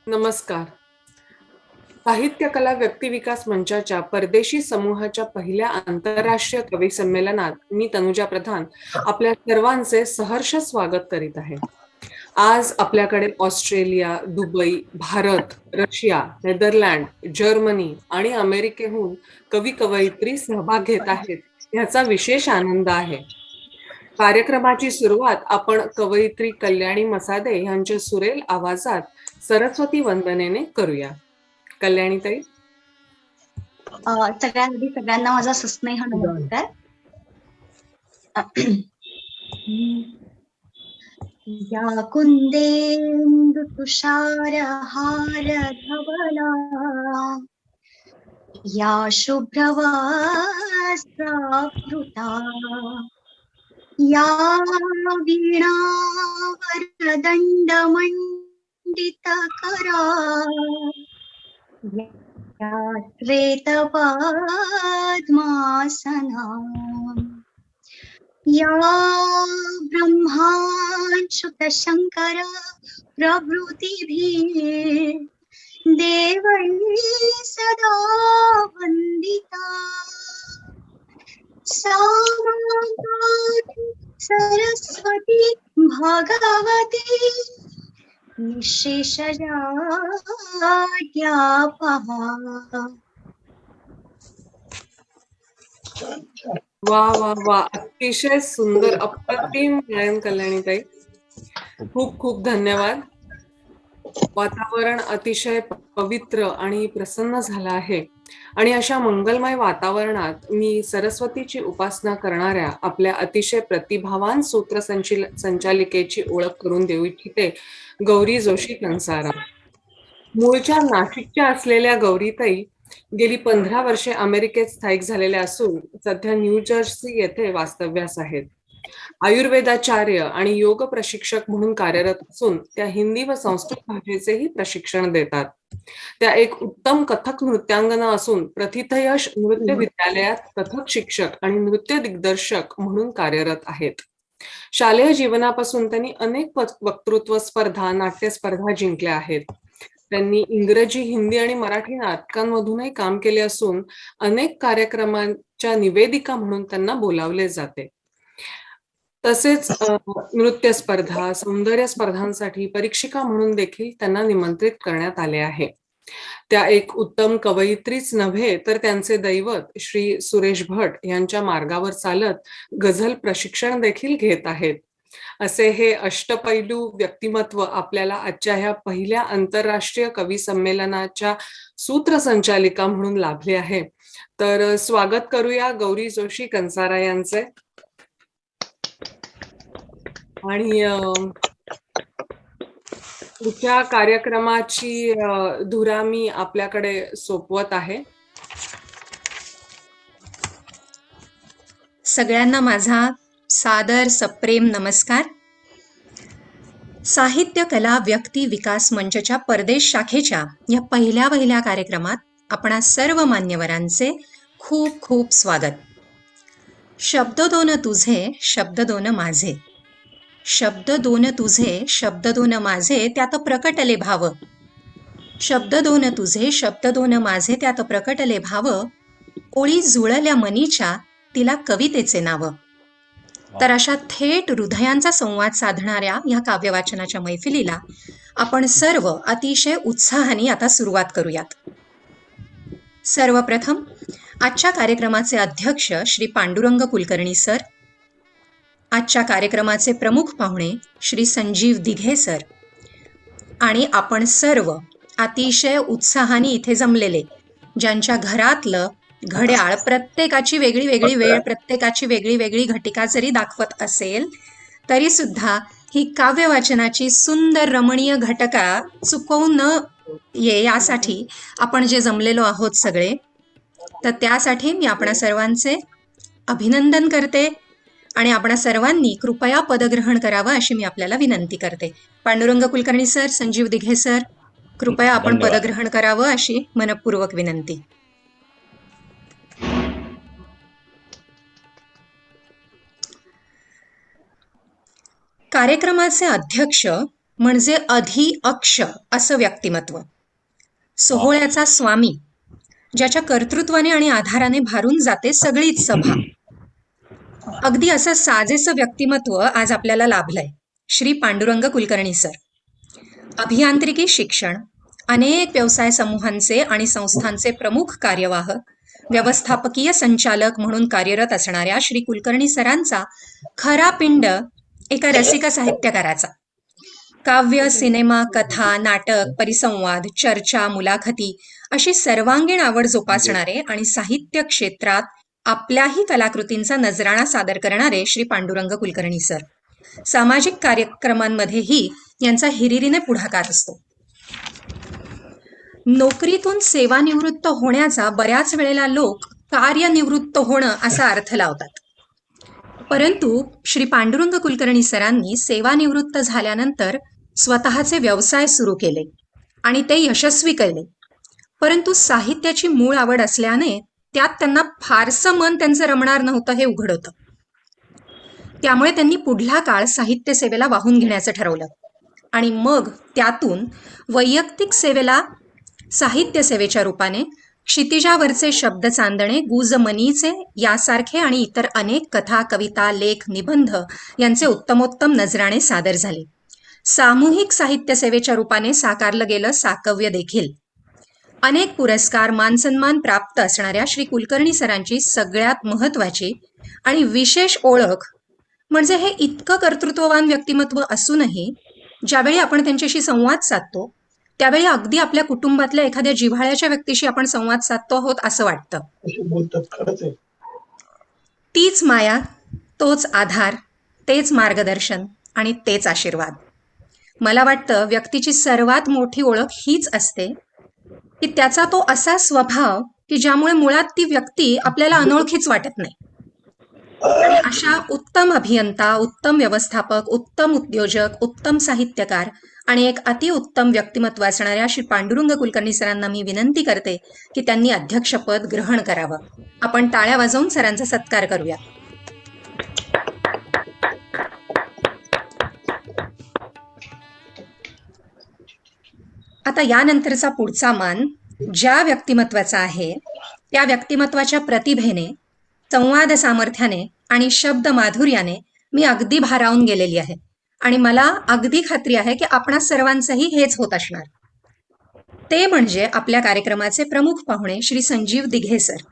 नमस्कार. साहित्य कला व्यक्तिविकास मंचाच्या परदेशी समूहाच्या पहिल्या आंतरराष्ट्रीय कवी संमेलनात मी तनुजा प्रधान आपल्या सर्वांचे सहर्ष स्वागत करीत आहे. आज आपल्याकडे Australia, Dubai, Bharat, Russia, Netherland, Germany आणि अमेरिकेहून कवी कवयित्री सहभाग घेत आहेत ह्याचा विशेष आनंद आहे. कार्यक्रमाची सुरुवात आपण कवयित्री कल्याणी मसादे यांच्या सुरेल आवाजात सरस्वती वंदनेने करूया. कल्याणीताई. सगळ्यांनी सगळ्यांना माझा सुस्नेह नमस्कार. या कुंदेंदु तुषार हार धवला, या शुभ्रवस्त्रावृता, या वीणावरदंड मंडित करा, या श्वेतपद्मासना, या ब्रह्माच्युत शंकर प्रभृतिभिः देवैः सदा वन्दिता, सा माता सरस्वती भगवती निःशेषजाड्यापहा. वा वा वा, अतिशय सुंदर, अप्रतिम गायन कल्याणीताई. खूप खूप धन्यवाद. वातावरण अतिशय पवित्र आणि प्रसन्न झालं आहे आणि अशा मंगलमय वातावरणात मी सरस्वतीची उपासना करणाऱ्या आपल्या अतिशय प्रतिभावान संचालिकेची ओळख करून देऊ इच्छिते, गौरी जोशी कंसारा. मूळच्या नाशिकच्या असलेल्या गौरीताई गेली 15 वर्षे अमेरिकेत स्थायिक झालेल्या असून सध्या न्यू जर्सी येथे वास्तव्यास आहेत. आयुर्वेदाचार्य आणि योग प्रशिक्षक म्हणून कार्यरत असून त्या हिंदी व संस्कृत भाषेचेही प्रशिक्षण देतात. त्या एक उत्तम कथक नृत्यांगना असून प्रथितयश नृत्य विद्यालयात कथक शिक्षक आणि नृत्य दिग्दर्शक म्हणून कार्यरत आहेत. शालेय जीवनापासून त्यांनी अनेक वक्तृत्व स्पर्धा, नाट्य स्पर्धा जिंकल्या आहेत. त्यांनी इंग्रजी, हिंदी आणि मराठी नाटकांमधूनही काम केले असून अनेक कार्यक्रमांच्या निवेदिका म्हणून त्यांना बोलावले जाते. तसेच नृत्य स्पर्धा, सौंदर्य स्पर्धांसाठी परीक्षिका म्हणून देखील त्यांना निमंत्रित करण्यात आले आहे. त्या एक उत्तम कवयित्रीच नव्हे तर त्यांचे दैवत श्री सुरेश भट यांच्या मार्गावर चालत गझल प्रशिक्षण देखील घेत आहेत. असे हे अष्टपैलू व्यक्तिमत्व आपल्याला आजच्या ह्या पहिल्या आंतरराष्ट्रीय कवी संमेलनाच्या सूत्रसंचालिका म्हणून लाभले आहे. तर स्वागत करूया गौरी जोशी कंसारा यांचे. आणि पुढच्या कार्यक्रमाची धुरा मी आपल्याकडे सोपवत आहे. सगळ्यांना माझा सादर सप्रेम नमस्कार. साहित्य कला व्यक्ती विकास मंचच्या परदेश शाखेच्या या पहिल्या कार्यक्रमात आपणा सर्व मान्यवरांचे खूप खूप स्वागत. शब्द दोन तुझे, शब्द दोन माझे, शब्द दोन तुझे, शब्द दोन माझे, त्यात प्रकटले भाव. शब्द दोन तुझे, शब्द दोन माझे, त्यात प्रकटले भाव. ओळी जुळल्या मनीच्या, तिला कवितेचे नाव. तर अशा थेट हृदयांचा संवाद साधणाऱ्या या काव्यवाचनाच्या मैफिलीला आपण सर्व अतिशय उत्साहाने आता सुरुवात करूयात. सर्वप्रथम आजच्या कार्यक्रमाचे अध्यक्ष श्री पांडुरंग कुलकर्णी सर, आजच्या कार्यक्रमाचे प्रमुख पाहुणे श्री संजीव दिघे सर आणि आपण सर्व अतिशय उत्साहाने इथे जमलेले, ज्यांच्या घरातलं घड्याळ प्रत्येकाची वेगळी वेगळी वेळ, प्रत्येकाची वेगळी वेगळी घटिका जरी दाखवत असेल तरी सुद्धा ही काव्यवाचनाची सुंदर रमणीय घटका चुकवू न ये यासाठी आपण जे जमलेलो आहोत सगळे, तर त्यासाठी मी आपणा सर्वांचे अभिनंदन करते आणि आपणा सर्वांनी कृपया पदग्रहण करावं अशी मी आपल्याला विनंती करते. पांडुरंग कुलकर्णी सर, संजीव दिघे सर, कृपया आपण पदग्रहण करावं अशी मनपूर्वक विनंती. कार्यक्रमाचे अध्यक्ष म्हणजे अधि अक्ष असं व्यक्तिमत्व, सोहळ्याचा स्वामी, ज्याच्या कर्तृत्वाने आणि आधाराने भारून जाते सगळीच सभा. अगदी असं साजेसं व्यक्तिमत्व आज आपल्याला लाभलंय. श्री पांडुरंग कुलकर्णी सर, अभियांत्रिकी शिक्षण, अनेक व्यवसाय समूहांचे आणि संस्थांचे प्रमुख कार्यवाह, व्यवस्थापकीय संचालक म्हणून कार्यरत असणाऱ्या श्री कुलकर्णी सरांचा खरा पिंड एका रसिक साहित्यकाराचा. काव्य, सिनेमा, कथा, नाटक, परिसंवाद, चर्चा, मुलाखती अशी सर्वांगीण आवड जोपासणारे आणि साहित्य क्षेत्रात आपल्याही कलाकृतींचा नजराणा सादर करणारे श्री पांडुरंग कुलकर्णी सर. सामाजिक कार्यक्रमांमध्येही यांचा हिरिरीने पुढाकार असतो. नोकरीतून सेवानिवृत्त होण्याचा बऱ्याच वेळेला लोक कार्यनिवृत्त होणं असा अर्थ लावतात. परंतु श्री पांडुरंग कुलकर्णी सरांनी सेवानिवृत्त झाल्यानंतर स्वतःचे व्यवसाय सुरू केले आणि ते यशस्वी केले. परंतु साहित्याची मूळ आवड असल्याने त्यात त्यांना फारसं मन त्यांचं रमणार नव्हतं हे उघड होतं. त्यामुळे त्यांनी पुढला काळ साहित्य सेवेला वाहून घेण्याचं ठरवलं आणि मग त्यातून वैयक्तिक सेवेला साहित्य सेवेच्या रूपाने क्षितिजावरचे शब्द चांदणे, गुजमनीचे यासारखे आणि इतर अनेक कथा, कविता, लेख, निबंध यांचे उत्तमोत्तम नजराणे सादर झाले. सामूहिक साहित्य सेवेच्या रूपाने साकारलं गेलं साकव्य देखील. अनेक पुरस्कार, मानसन्मान प्राप्त असणाऱ्या श्री कुलकर्णी सरांची सगळ्यात महत्वाची आणि विशेष ओळख म्हणजे हे इतकं कर्तृत्ववान व्यक्तिमत्व असूनही ज्यावेळी आपण त्यांच्याशी संवाद साधतो त्यावेळी अगदी आपल्या कुटुंबातल्या एखाद्या जिव्हाळ्याच्या व्यक्तीशी आपण संवाद साधतो आहोत असं वाटतं. तीच माया, तोच आधार, तेच मार्गदर्शन आणि तेच आशीर्वाद. मला वाटतं व्यक्तीची सर्वात मोठी ओळख हीच असते की त्याचा तो असा स्वभाव की ज्यामुळे मुळात ती व्यक्ती आपल्याला अनोळखीच वाटत नाही. आणि अशा उत्तम अभियंता, उत्तम व्यवस्थापक, उत्तम उद्योजक, उत्तम साहित्यकार आणि एक अतिउत्तम व्यक्तिमत्व असणाऱ्या श्री पांडुरंग कुलकर्णी सरांना मी विनंती करते की त्यांनी अध्यक्षपद ग्रहण करावं. आपण टाळ्या वाजवून सरांचा सत्कार करूया. आता यानंतरचा पुढचा मान ज्या व्यक्तिमत्वाचा आहे त्या व्यक्तिमत्वाच्या प्रतिभेने, संवाद सामर्थ्याने आणि शब्द माधुर्याने मी अगदी भारावून गेलेली आहे आणि मला अगदी खात्री आहे की आपणा सर्वांचंही हेच होत असणार. ते म्हणजे आपल्या कार्यक्रमाचे प्रमुख पाहुणे Shri Sanjeev Dighe sir.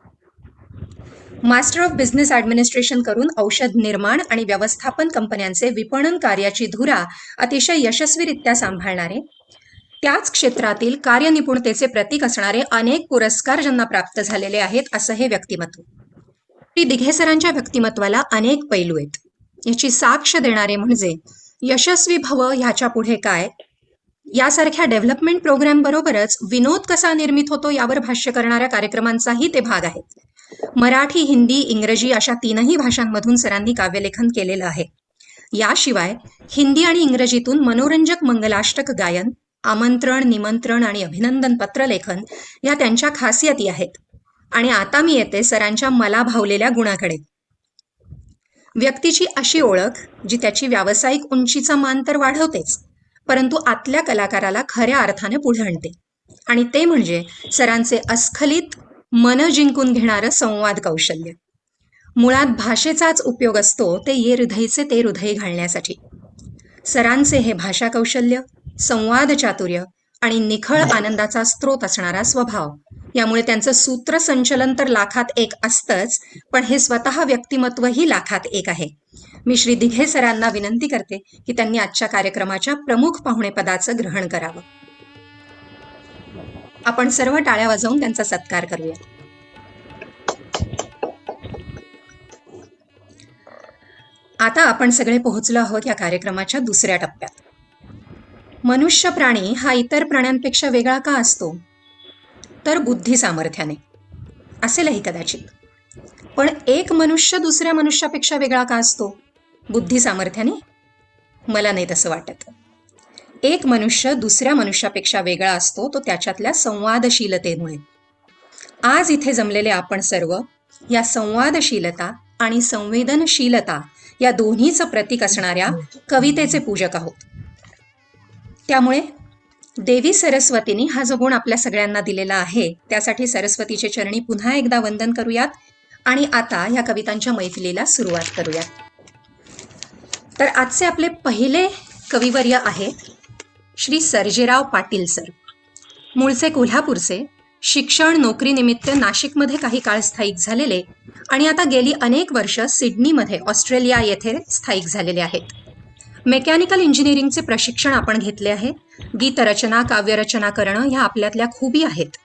Master of business administration करून औषध निर्माण आणि व्यवस्थापन कंपन्यांचे विपणन कार्याची धुरा अतिशय यशस्वीरित्या सांभाळणारे, त्याच क्षेत्रातील कार्यनिपुणतेचे प्रतीक असणारे अनेक पुरस्कार ज्यांना प्राप्त झालेले आहेत असं हे व्यक्तिमत्व. श्री दिघे सरांच्या व्यक्तिमत्वाला अनेक पैलू आहेत. याची साक्ष देणारे म्हणजे यशस्वी भव ह्याच्या पुढे काय यासारख्या डेव्हलपमेंट प्रोग्राम बरोबरच विनोद कसा निर्मित होतो यावर भाष्य करणाऱ्या कार्यक्रमांचाही ते भाग आहेत. मराठी, हिंदी, इंग्रजी अशा 3ही भाषांमधून सरांनी काव्यलेखन केलेलं आहे. याशिवाय हिंदी आणि इंग्रजीतून मनोरंजक मंगलाष्टक गायन, आमंत्रण, निमंत्रण आणि अभिनंदन पत्रलेखन या त्यांच्या खासियती आहेत. आणि आता मी येते सरांच्या मला भावलेल्या गुणाकडे. व्यक्तीची अशी ओळख जी त्याची व्यावसायिक उंचीचा मान तर वाढवतेच, परंतु आतल्या कलाकाराला खऱ्या अर्थाने पुढे आणते. आणि ते म्हणजे सरांचे अस्खलित मन जिंकून घेणारं संवाद कौशल्य. मुळात भाषेचाच उपयोग असतो ते ये हृदयचे ते हृदय घालण्यासाठी. सरांचे हे भाषा कौशल्य, संवाद चातुर्य आणि निखळ आनंदाचा स्रोत असणारा स्वभाव यामुळे त्यांचं सूत्रसंचलन तर लाखात एक असतंच, पण हे स्वतः व्यक्तिमत्वही लाखात एक आहे. मी श्री दिघे सरांना विनंती करते की त्यांनी आजच्या कार्यक्रमाच्या प्रमुख पाहुणेपदाचं ग्रहण करावं. आपण सर्व टाळ्या वाजवून त्यांचा सत्कार करूया. आता आपण सगळे पोहोचलो आहोत या कार्यक्रमाच्या दुसऱ्या टप्प्यात. मनुष्य प्राणी हा इतर प्राण्यांपेक्षा वेगळा का असतो? तर बुद्धी सामर्थ्याने. असेलही कदाचित. पण एक मनुष्य दुसऱ्या मनुष्यापेक्षा वेगळा का असतो? बुद्धी सामर्थ्याने? मला नाही तसं वाटत. एक मनुष्य दुसऱ्या मनुष्यापेक्षा वेगळा असतो तो त्याच्यातल्या संवादशीलतेमुळे. आज इथे जमलेले आपण सर्व या संवादशीलता आणि संवेदनशीलता या दोन्हीचं प्रतीक असणाऱ्या कवितेचे पूजक आहोत. त्यामुळे देवी सरस्वतीने हा जो गुण आपल्या सगळ्यांना दिलेला आहे त्यासाठी सरस्वतीचे चरणी पुन्हा एकदा वंदन करूयात आणि आता ह्या कवितांच्या मैफिलीला सुरुवात करूयात. तर आजचे आपले पहिले कविवर्य आहेत श्री सर्जेराव पाटील सर. मूळचे कोल्हापूरचे, शिक्षण नोकरीनिमित्त नाशिकमध्ये काही काळ स्थायिक झालेले आणि आता गेली अनेक वर्ष सिडनीमध्ये ऑस्ट्रेलिया येथे स्थायिक झालेले आहेत. मेकॅनिकल इंजिनिअरिंगचे प्रशिक्षण आपण घेतले आहे. गीतरचना, काव्यरचना करणं ह्या आपल्यातल्या खूबी आहेत.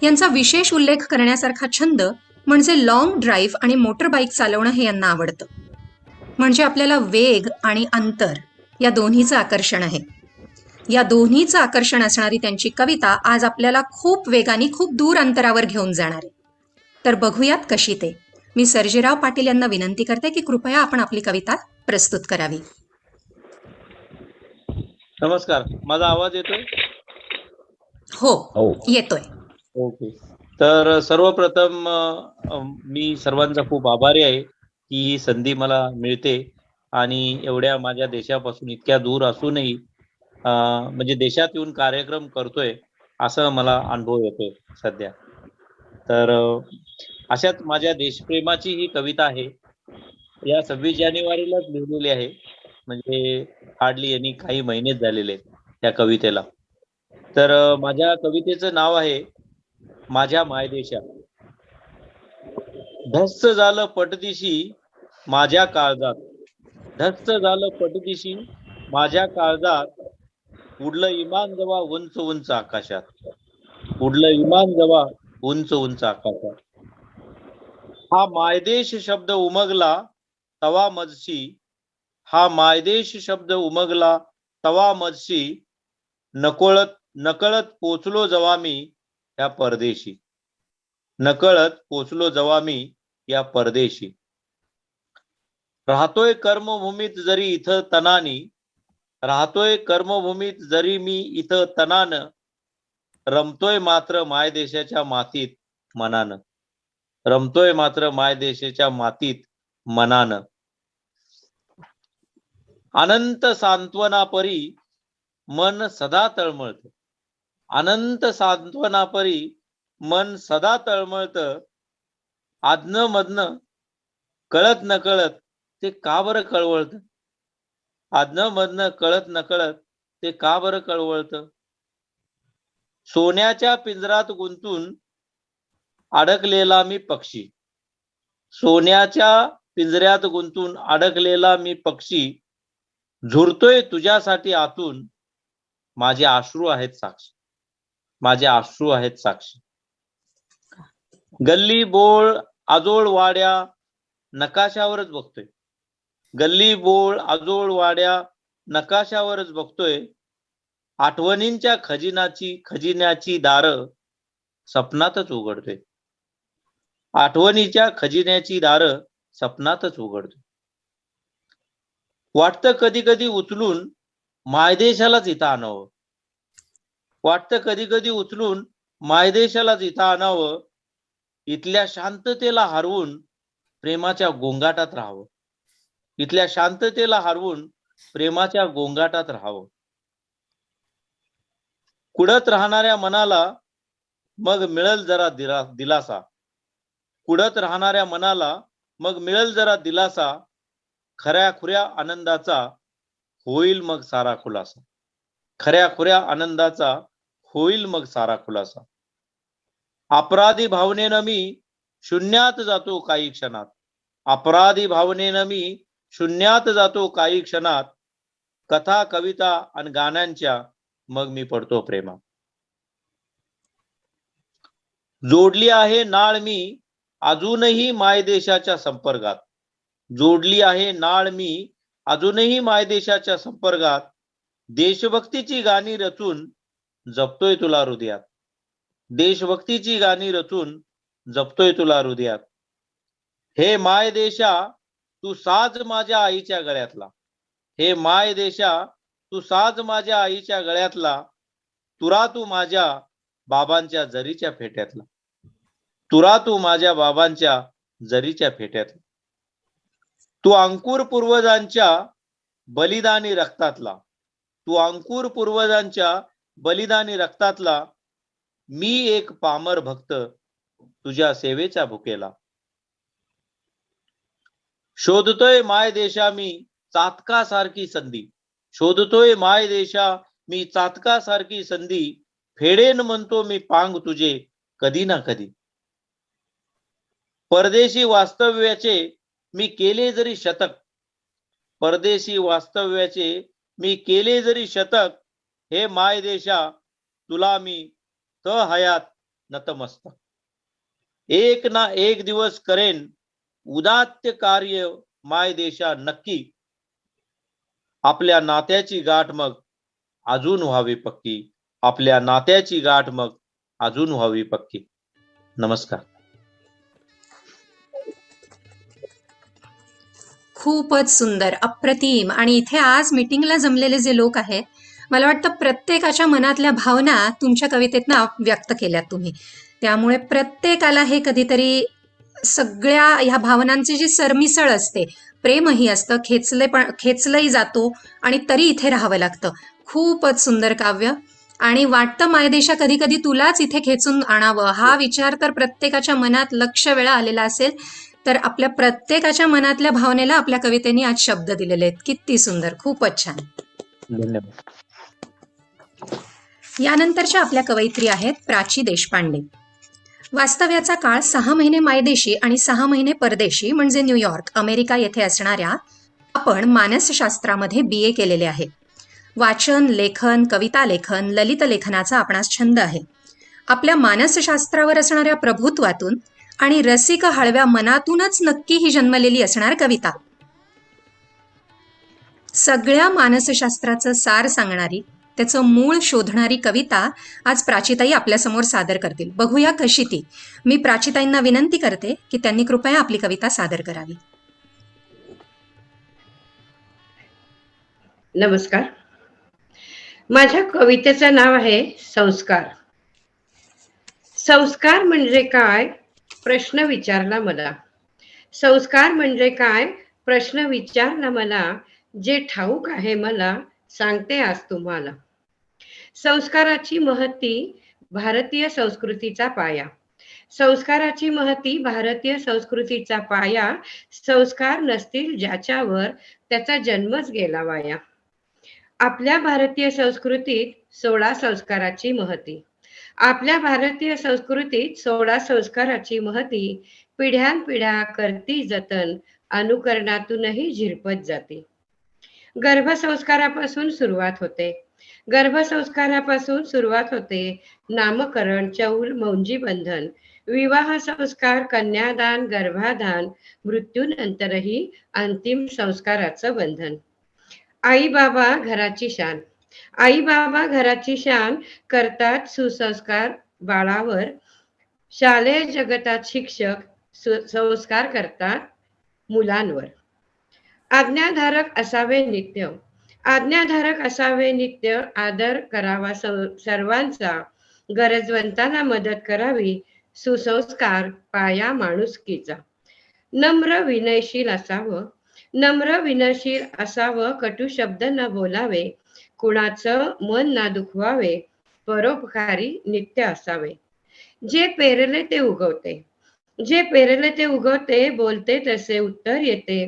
यांचा विशेष उल्लेख करण्यासारखा छंद म्हणजे लॉंग ड्राईव्ह आणि मोटरबाईक चालवणं हे यांना आवडतं. म्हणजे आपल्याला वेग आणि अंतर या दोन्हीचं आकर्षण आहे. या दोन्हीचं आकर्षण असणारी त्यांची कविता आज आपल्याला खूप वेगाने खूप दूर अंतरावर घेऊन जाणार आहे. तर बघूयात कशी ते. मी सर्जेराव पाटील यांना विनंती करते की कृपया आपण आपली कविता प्रस्तुत करावी. नमस्कार, माझा आवाज येतोय? हो, येतोय. ओके. तर सर्वप्रथम मी सर्वांचा खूप आभारी आहे की ही संधी मला मिळते आणि एवढ्या माझ्या देशापासून इतक्या दूर असूनही म्हणजे देशात येऊन कार्यक्रम करतोय असं मला अनुभव येतोय सध्या. तर अशाच माझ्या देशप्रेमाची ही कविता आहे. या 26 जानेवारीलाच लिहिलेली आहे. म्हणजे हार्डली यांनी काही महिनेच झालेले आहेत या कवितेला. तर माझ्या कवितेचं नाव आहे माझ्या मायदेशा. धस्स झालं पटदिशी माझ्या काळजात, धस्स झालं पटदिशी माझ्या काळजात, उडलं इमान जवा उंच उंच आकाशात, उडलं इमान जवा उंच उंच आकाशात. हा मायदेश शब्द उमगला तवा मजशी, हा मायदेश शब्द उमगला तवा मजशी, नकळत नकळत पोचलो जवा मी या परदेशी, नकळत पोचलो जवा मी या परदेशी. राहतोय कर्मभूमीत जरी इथं तनानी, राहतोय कर्मभूमीत जरी मी इथं तनानं, रमतोय मात्र मायदेशाच्या मातीत मनानं, रमतोय मात्र मायदेशाच्या मातीत मनानं. अनंत सांत्वनापरी मन सदा तळमळत, अनंत सांत्वनापरी मन सदा तळमळत, आदनं मधनं कळत नकळत ते का बरं कळवळत, आदनं मधनं कळत नकळत ते का बरं कळवळत. सोन्याच्या पिंजरात गुंतून अडकलेला मी पक्षी, सोन्याच्या पिंजऱ्यात गुंतून अडकलेला मी पक्षी, झुरतोय तुझ्यासाठी आतून, माझे अश्रू आहेत साक्षी, माझे अश्रू आहेत साक्षी. गल्ली बोळ आजोळ वाड्या नकाशावरच बघतोय, गल्ली बोळ आजोळ वाड्या नकाशावरच बघतोय, आठवणींच्या खजिन्याची दारं सपनातच उघडतोय, आठवणीच्या खजिन्याची दारं सपनातच उघडतोय. वाटतं कधी कधी उचलून मायदेशालाच इथं आणावं, वाटतं कधी कधी उचलून मायदेशालाच इथं आणावं, इथल्या शांततेला हरवून प्रेमाच्या गोंगाटात राहावं, इथल्या शांततेला हरवून प्रेमाच्या गोंगाटात राहावं. कुडत राहणाऱ्या मनाला मग मिळेल जरा दिलासा, कुडत राहणाऱ्या मनाला मग मिळेल जरा दिलासा, खऱ्या खुऱ्या आनंदाचा होईल मग सारा खुलासा, खऱ्या खुऱ्या आनंदाचा होईल मग सारा खुलासा. अपराधी भावनेनं मी शून्यात जातो काही क्षणात, अपराधी भावनेनं मी शून्यात जातो काही क्षणात, कथा कविता आणि गाण्यांच्या मग मी पडतो प्रेमात. जोडली आहे नाळ मी अजूनही मायदेशाच्या संपर्कात, जोडली आहे नाळ मी अजूनही मायदेशाच्या संपर्कात, देशभक्तीची गाणी रचून जपतोय तुला हृदयात, देशभक्तीची गाणी रचून जपतोय तुला हृदयात. हे मायदेशा तू साज माझ्या आईच्या गळ्यातला, हे मायदेशा तू साज माझ्या आईच्या गळ्यातला, तुरा तू माझ्या बाबांच्या जरीच्या फेट्यातला, तुरा तू माझ्या बाबांच्या जरीच्या फेट्यातला. तू अंकुर पूर्वजांच्या बलिदानी रक्तातला, तू अंकुर पूर्वजांच्या बलिदानी रक्तातला, मी एक पामर भक्त तुझ्या सेवेच्या भुकेला. शोधतोय माय देशा मी चातकासारखी संधी, शोधतोय माय देशा मी चातकासारखी संधी, फेडेन म्हणतो मी पांग तुझे कधी ना कधी. परदेशी वास्तव्याचे मी केले जरी शतक, परदेशी वास्तव्याचे मी केले जरी शतक, हे माय देशा तुला मी हयात नतमस्तक. एक ना एक दिवस करेन उदात्त कार्य माय देशा नक्की, आपल्या नात्याची गाठ मग अजून व्हावी पक्की, आपल्या नात्याची गाठ मग अजून व्हावी पक्की. नमस्कार. खूपच सुंदर, अप्रतिम. आणि इथे आज मीटिंगला जमलेले जे लोक आहेत, मला वाटतं प्रत्येकाच्या मनातल्या भावना तुमच्या कवितेतनं व्यक्त केल्यात तुम्ही. त्यामुळे प्रत्येकाला हे कधीतरी सगळ्या ह्या भावनांची जी सरमिसळ असते, प्रेमही असतं, खेचलंही जातो आणि तरी इथे राहावं लागतं. खूपच सुंदर काव्य. आणि वाटतं मायदेशा कधी कधी तुलाच इथे खेचून आणावं, हा विचार तर प्रत्येकाच्या मनात लक्ष वेळा आलेला असेल. तर आपल्या प्रत्येकाच्या मनातल्या भावनेला आपल्या कवितेने आज शब्द दिलेले आहेत. किती सुंदर, खूपच छान. धन्यवाद. यानंतरच्या आपल्या कवयित्री आहेत प्राची देशपांडे. वास्तव्याचा काळ 6 महिने मायदेशी आणि 6 महिने परदेशी म्हणजे न्यूयॉर्क, अमेरिका येथे असणाऱ्या आपण मानसशास्त्रामध्ये BA केलेले आहे. वाचन, लेखन, कविता लेखन, ललित लेखनाचा आपणास छंद आहे. आपल्या मानसशास्त्रावर असणाऱ्या प्रभुत्वातून आणि रसिक हळव्या मनातूनच नक्की ही जन्मलेली असणार कविता. सगळ्या मानसशास्त्राचं सार सांगणारी, त्याचं मूळ शोधणारी कविता आज प्राचीताई आपल्यासमोर सादर करतील. बघूया कशी ती. मी प्राचीताईंना विनंती करते की त्यांनी कृपया आपली कविता सादर करावी. नमस्कार. माझ्या कवितेचं नाव आहे संस्कार. संस्कार म्हणजे काय प्रश्न विचारला मला, संस्कार म्हणजे काय प्रश्न विचारला मला, जे ठाऊक आहे मला सांगते आज तुम्हाला. संस्काराची महती भारतीय संस्कृतीचा पाया, संस्काराची महती भारतीय संस्कृतीचा पाया, संस्कार नसतील ज्याच्यावर त्याचा जन्मच गेला वाया. आपल्या भारतीय संस्कृतीत 16 संस्काराची महती, आपल्या भारतीय संस्कृतीत 16 संस्काराची महती, पिढ्यानपिढ्या करती जतन, अनुकरणातूनही झिरपत जाते. गर्भसंस्कारापासून सुरुवात होते, गर्भसंस्कारापासून सुरुवात होते, नामकरण, चौल, मौंजी बंधन, विवाह संस्कार, कन्यादान, गर्भाधान, मृत्यूनंतरही अंतिम संस्काराचं बंधन. आई बाबा घराची शान, आई बाबा घराची शान करतात सुसंस्कार बाळावर, शालेय जगतात शिक्षक संस्कार करतात मुलांवर. आज्ञाधारक असावे नित्य, आज्ञाधारक असावे नित्य, आदर करावा सर्वांचा, गरजवंतांना मदत करावी, सुसंस्कार पाया माणुसकीचा. नम्र विनयशील असावं, नम्र विनयशील असावं, कटू शब्द न बोलावे, कुणाचं मन ना दुखवावे, परोपकारी नित्य असावे. जे पेरले ते उगवते, जे पेरले ते उगवते, बोलते तसे उत्तर येते.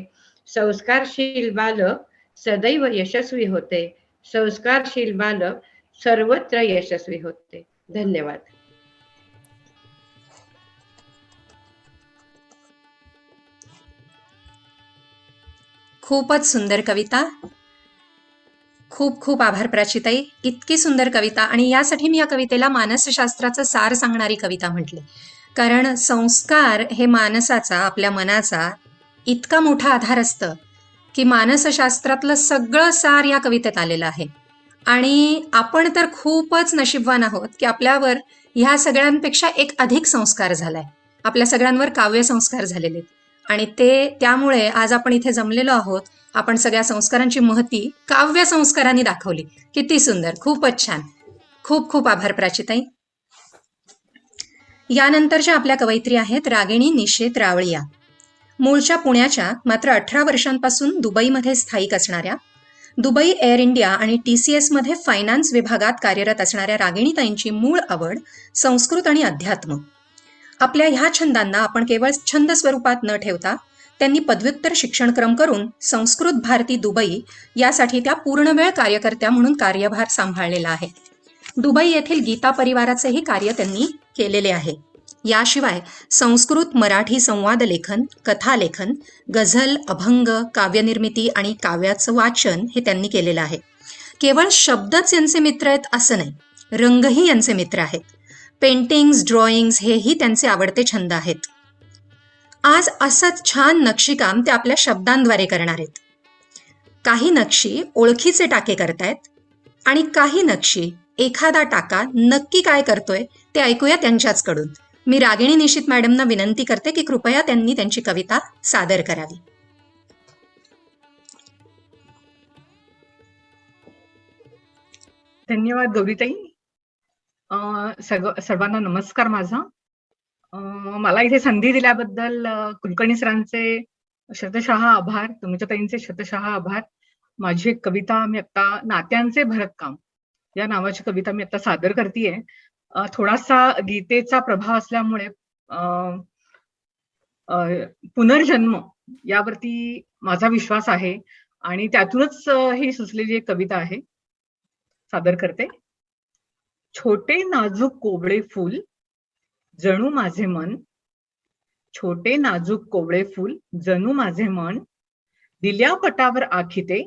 संस्कारशील बालक सदैव यशस्वी होते, संस्कारशील बालक सर्वत्र यशस्वी होते. धन्यवाद. खूपच सुंदर कविता. खूप खूप आभार प्राचीताई. इतकी सुंदर कविता. आणि यासाठी मी या कवितेला मानसशास्त्राचं सार सांगणारी कविता म्हटली, कारण संस्कार हे मानसाचा, आपल्या मनाचा इतका मोठा आधार असतं की मानसशास्त्रातलं सगळं सार या कवितेत आलेलं आहे. आणि आपण तर खूपच नशीबवान आहोत की आपल्यावर ह्या सगळ्यांपेक्षा एक अधिक संस्कार झालाय. आपल्या सगळ्यांवर काव्य संस्कार झालेले आहेत. आणि त्यामुळे आज आपण इथे जमलेलो आहोत. आपण सगळ्या संस्कारांची महती काव्य संस्कारांनी दाखवली. किती सुंदर, खूपच छान. खूप खूप आभार प्राचीताई. यानंतरच्या आपल्या कवयित्री आहेत रागिणी निषेध रावळिया. मूळच्या पुण्याच्या, मात्र 18 वर्षांपासून दुबईमध्ये स्थायिक असणाऱ्या, दुबई एअर इंडिया आणि TCS मध्ये फायनान्स विभागात कार्यरत असणाऱ्या रागिणीताईंची मूळ आवड संस्कृत आणि अध्यात्म. आपल्या ह्या छंदांना आपण केवळ छंद स्वरूपात न ठेवता त्यांनी पदव्युत्तर शिक्षणक्रम करून संस्कृत भारती दुबई यासाठी त्या पूर्णवेळ कार्यकर्त्या म्हणून कार्यभार सांभाळलेला आहे. दुबई येथील गीता परिवाराचेही कार्य त्यांनी केलेले आहे. याशिवाय संस्कृत मराठी संवाद लेखन, कथालेखन, गझल, अभंग, काव्यनिर्मिती आणि काव्याचं वाचन हे त्यांनी केलेलं आहे. केवळ शब्दच यांचे मित्र आहेत असं नाही, रंगही यांचे मित्र आहेत. पेंटिंग्स, ड्रॉइंग्स हेही त्यांचे आवडते छंद आहेत. आज असंच छान नक्षीकाम ते आपल्या शब्दांद्वारे करणार आहेत. काही नक्षी ओळखीचे टाके करतायत आणि काही नक्षी एखादा टाका नक्की काय करतोय ते ऐकूया त्यांच्याच कडून. मी रागिणी निशित मॅडमना विनंती करते की कृपया त्यांनी त्यांची कविता सादर करावी. धन्यवाद गौरीताई. सर्वांना नमस्कार माझा. मला इथे संधी दिल्याबद्दल कुलकर्णी सरांचे शतशः आभार, तुमच्या ताईंचे शतशः आभार. माझी एक कविता मी आता नात्यांचे भरतकाम या नावाची कविता मी आता सादर करतेय. थोडासा गीतेचा प्रभाव असल्यामुळे पुनर्जन्म यावरती माझा विश्वास आहे आणि त्यातूनच ही सुचलेली एक कविता आहे. सादर करते. छोटे नाजूक कोवळे फूल जणू माझे मन, छोटे नाजूक कोवळे फूल जणू माझे मन, दिल्या पटावर आखिते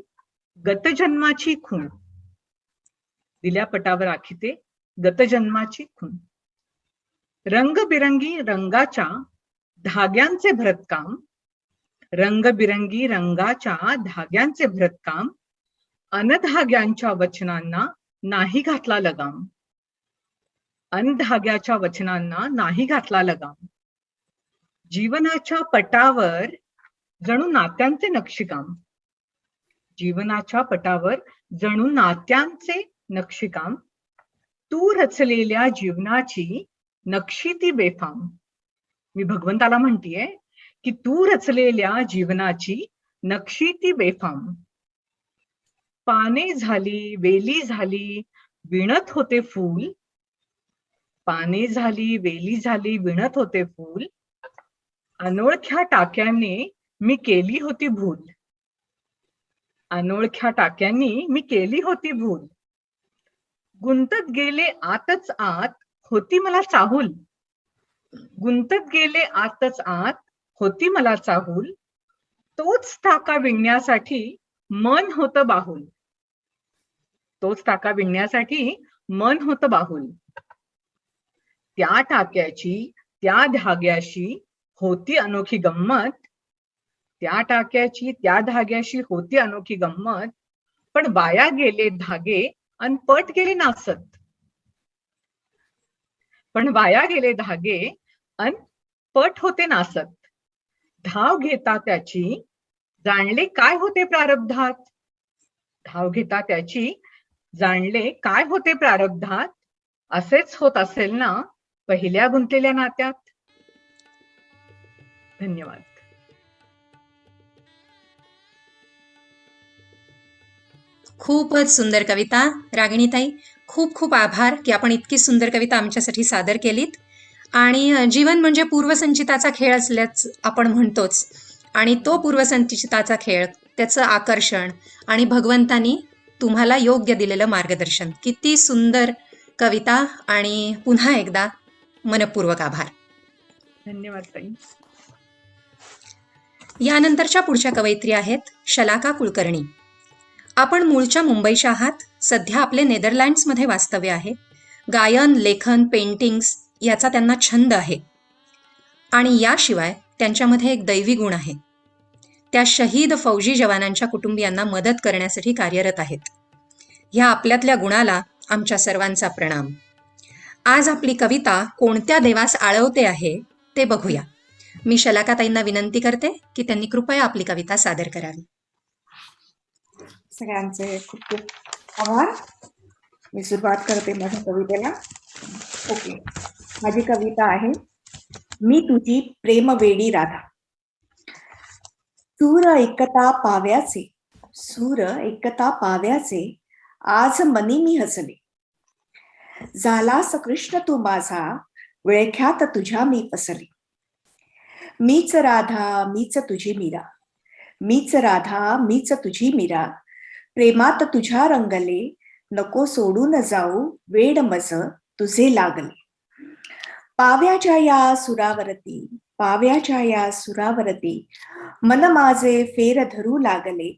गतजन्माची खूण, दिल्या पटावर आखिते गतजन्माची खूण. रंगबिरंगी रंगाच्या धाग्यांचे भरतकाम, रंगबिरंगी रंगाच्या धाग्यांचे भरतकाम, अनधाग्यांच्या वचनांना नाही घातला लगाम, अनधाग्याच्या वचनांना नाही घातला लगाम. जीवनाच्या पटावर जणू नात्यांचे नक्षीकाम, जीवनाच्या पटावर जणू नात्यांचे नक्षीकाम, तू रचलेल्या जीवनाची नक्षी ती बेफाम. मी भगवंताला म्हणतीये की तू रचलेल्या जीवनाची नक्षी ती बेफाम. पाने झाली वेली झाली विणत होते फूल, पाने झाली वेली झाली विणत होते फूल, अनोळख्या टाक्यांनी मी केली होती भूल, अनोळख्या टाक्यांनी मी केली होती भूल. गुंतत गेले आतच आत होती मला चाहूल, गुंतत गेले आतच आत होती मला चाहूल, तोच टाका विणण्यासाठी मन होतं बाहुल, तोच टाका विणण्यासाठी मन होतं बाहुल. त्या टाक्याची त्या धाग्याशी होती अनोखी गंमत, त्या टाक्याची त्या धाग्याशी होती अनोखी गंमत, पण वाया गेले धागे अन पट गेले नासत, पण वाया गेले धागे अन पट होते नासत. धाव घेता त्याची जाणले काय होते प्रारब्धात, धाव घेता त्याची जाणले काय होते प्रारब्धात, असेच होत असेल ना पहिल्या गुंतलेल्या नात्यात. धन्यवाद. खूपच सुंदर कविता रागिणीताई. खूप खूप आभार की आपण इतकी सुंदर कविता आमच्यासाठी सादर केलीत. आणि जीवन म्हणजे पूर्वसंचिताचा खेळ असल्याच आपण म्हणतोच, आणि तो पूर्वसंचिताचा खेळ, त्याचं आकर्षण आणि भगवंतानी तुम्हाला योग्य दिलेलं मार्गदर्शन. किती सुंदर कविता आणि पुन्हा एकदा मनपूर्वक आभार. धन्यवाद ताई. यानंतरच्या पुढच्या कवयित्री आहेत शलाका कुलकर्णी. आपण मूळच्या मुंबईच्या आहात, सध्या आपले नेदरलँड्समध्ये वास्तव्य आहे. गायन, लेखन, पेंटिंग्स याचा त्यांना छंद आहे आणि याशिवाय त्यांच्यामध्ये एक दैवी गुण आहे. त्या शहीद फौजी जवानांच्या कुटुंबियांना मदत करण्यासाठी कार्यरत आहेत. ह्या आपल्यातल्या गुणाला आमच्या सर्वांचा प्रणाम. आज आपली कविता कोणत्या देवास आळवते आहे ते बघूया. मी शलाकाताईंना विनंती करते की त्यांनी कृपया आपली कविता सादर करावी. सगळ्यांचे खूप खूप आभार. मी सुरुवात करते माझ्या कवितेला. ओके, माझी कविता आहे मी तुझी प्रेमवेडी राधा. सूर ऐकता पाव्याचे सूर एकता पाव्याचे आज मनी मी हसले. झालास कृष्ण तू माझा विळख्यात तुझ्या मी फसले. मीच राधा मीच तुझी मीरा, मीच राधा मीच तुझी मीरा, प्रेमात तुझ्या रंगले, नको सोडून जाऊ वेड मज तुझे लागले. पाव्याच्या या सुरावरती, पाव्याच्या या सुरावरती, मन माझे फेर धरू लागले,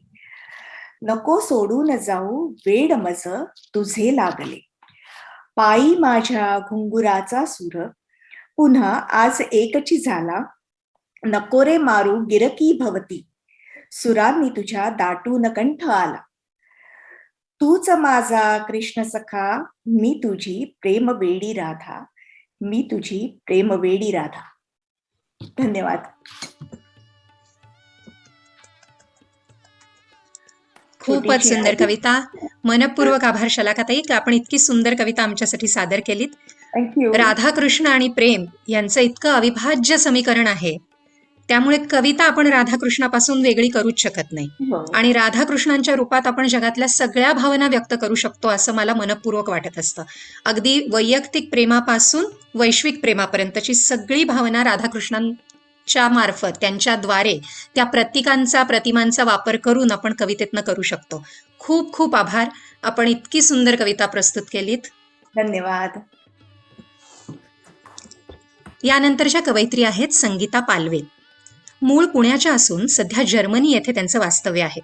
नको सोडून जाऊ वेड मज तुझे लागले. पायी माझ्या घुंगुराचा सूर पुन्हा आज एकची झाला, नको रे मारू गिरकी भवती, सुरांनी तुझ्या दाटून कंठ आला. तूच माझा कृष्ण सखा, मी तुझी प्रेम वेडी राधा, मी तुझी प्रेम वेडी राधा. धन्यवाद. खूपच छोटीशी सुंदर आहे. कविता. मनपूर्वक आभार शलाकाताई, आपण इतकी सुंदर कविता आमच्यासाठी सादर केलीत. थँक्यू. राधाकृष्ण आणि प्रेम यांचं इतकं अविभाज्य समीकरण आहे, त्यामुळे कविता आपण राधाकृष्णापासून वेगळी करूच शकत नाही. हो. आणि राधाकृष्णांच्या रूपात आपण जगातल्या सगळ्या भावना व्यक्त करू शकतो असं मला मनपूर्वक वाटत असतं. अगदी वैयक्तिक प्रेमापासून वैश्विक प्रेमापर्यंतची सगळी भावना राधाकृष्णांच्या मार्फत, त्यांच्याद्वारे, त्या प्रतीकांचा, प्रतिमांचा वापर करून आपण कवितेतनं करू शकतो. खूप खूप आभार. आपण इतकी सुंदर कविता प्रस्तुत केलीत. धन्यवाद. यानंतरच्या कवयित्री आहेत संगीता पालवे. मूळ पुण्याच्या असून सध्या जर्मनी येथे त्यांचं वास्तव्य आहे.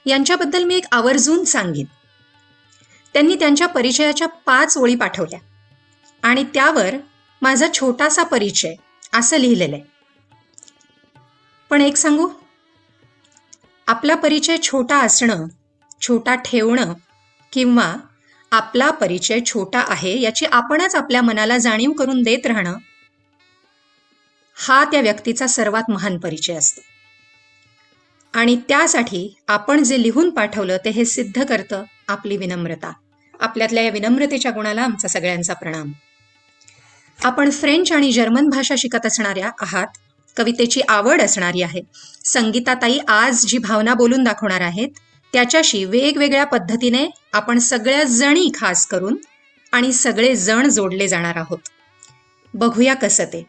यांच्याबद्दल मी एक आवर्जून सांगेन. त्यांनी त्यांच्या परिचयाच्या 5 ओळी पाठवल्या आणि त्यावर माझा छोटासा परिचय असं लिहिलेलं आहे. पण एक सांगू, आपला परिचय छोटा असणं, छोटा ठेवणं किंवा आपला परिचय छोटा आहे याची आपणच आपल्या मनाला जाणीव करून देत राहणं, हा त्या व्यक्तीचा सर्वात महान परिचय असतो. आणि त्यासाठी आपण जे लिहून पाठवलं ते हे सिद्ध करतं आपली विनम्रता. आपल्यातल्या या विनम्रतेच्या गुणाला आमचा सगळ्यांचा प्रणाम. आपण फ्रेंच आणि जर्मन भाषा शिकत असणाऱ्या आहात, कवितेची आवड असणारी आहे. संगीताताई आज जी भावना बोलून दाखवणार आहेत त्याच्याशी वेगवेगळ्या पद्धतीने आपण सगळ्या जणी खास करून आणि सगळे जण जोडले जाणार आहोत. बघूया कसं ते.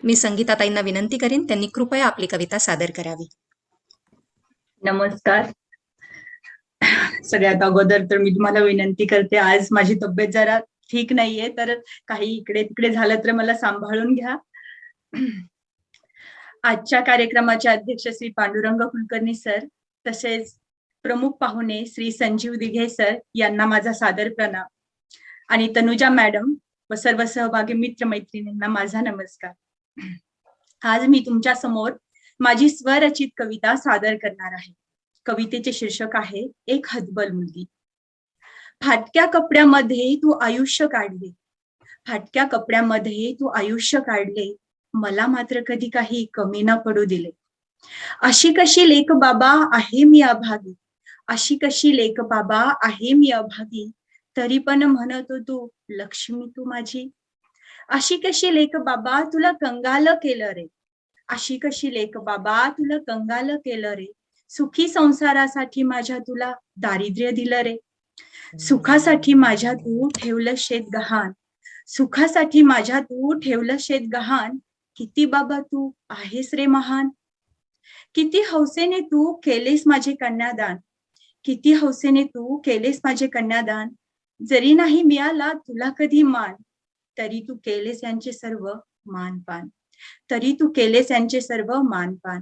मी संगीताताईंना विनंती करीन त्यांनी कृपया आपली कविता सादर करावी. नमस्कार. सगळ्यात अगोदर तर मी तुम्हाला विनंती करते, आज माझी तब्येत जरा ठीक नाहीये, तर काही इकडे तिकडे झालं तर मला सांभाळून घ्या. आजच्या कार्यक्रमाचे अध्यक्ष श्री पांडुरंग कुलकर्णी सर, तसेच प्रमुख पाहुणे श्री संजीव दिघे सर यांना माझा सादर प्रणाम, आणि तनुजा मॅडम व सर्व सहभागी मित्रमैत्रिणींना माझा नमस्कार. आज मी तुमच्या समोर माझी स्वरचित कविता सादर करणार आहे. कवितेचे शीर्षक आहे एक हतबल मुलगी. फाटक्या कपड्यामध्ये तू आयुष्य काढले, फाटक्या कपड्यामध्ये तू आयुष्य काढले, मला मात्र कधी काही कमी न पडू दिले. अशी कशी लेक बाबा आहे मी अभागी, अशी कशी लेक बाबा आहे मी अभागी, तरी पण म्हणतो तू लक्ष्मी तू माझी. अशी कशी लेक बाबा तुला कंगाल केलं रे, अशी कशी लेक बाबा तुला कंगाल केलं रे, सुखी संसारासाठी माझ्या तुला दारिद्र्य दिलं रे. सुखासाठी माझ्या तू ठेवलं शेत गहाण, सुखासाठी माझ्या तू ठेवलं शेत गहाण, किती बाबा तू आहेस रे महान. किती हौसेने तू केलेस माझे कन्यादान, किती हौसेने तू केलेस माझे कन्यादान, जरी नाही मिळाला तुला कधी मान, तरी तू केलेस यांचे सर्व मानपान, तरी तू केलेस यांचे सर्व मानपान.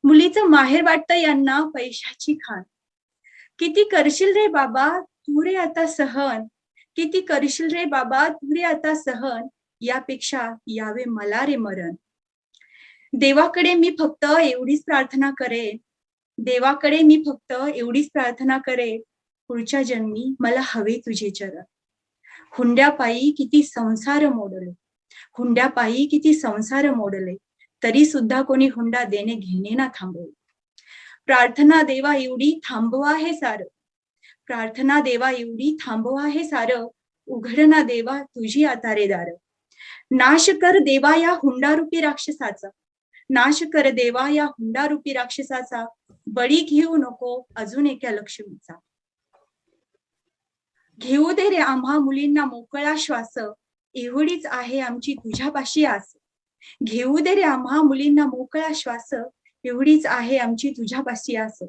मुलीचं माहेर वाटतं यांना पैशाची खाण, किती करशील रे बाबा तू रे आता सहन, किती करशील रे बाबा तू रे आता सहन, यापेक्षा यावे मला रे मरण. देवाकडे मी फक्त एवढीच प्रार्थना करेन, देवाकडे मी फक्त एवढीच प्रार्थना करेन, पुढच्या जन्मी मला हवे तुझे चरण. हुंड्यापायी किती संसार मोडले, हुंड्यापायी किती संसार मोडले, तरी सुद्धा कोणी हुंडा देणे घेणे ना थांबवले. प्रार्थना देवा एवढी थांबवा हे सारं, प्रार्थना देवा एवढी थांबवा हे सारं, उघडना देवा तुझी आता रे दार. नाश कर देवा या हुंडारूपी राक्षसाचा, नाश कर देवा या हुंडारूपी राक्षसाचा, बळी घेऊ नको अजून एका लक्ष्मीचा. घेऊ दे रे आम्हा मुलींना मोकळा श्वास, एवढीच आहे आमची तुझ्यापाशी आस. घेऊ दे रे आम्हा मुलींना मोकळा श्वास, एवढीच आहे आमची तुझ्यापाशी आस.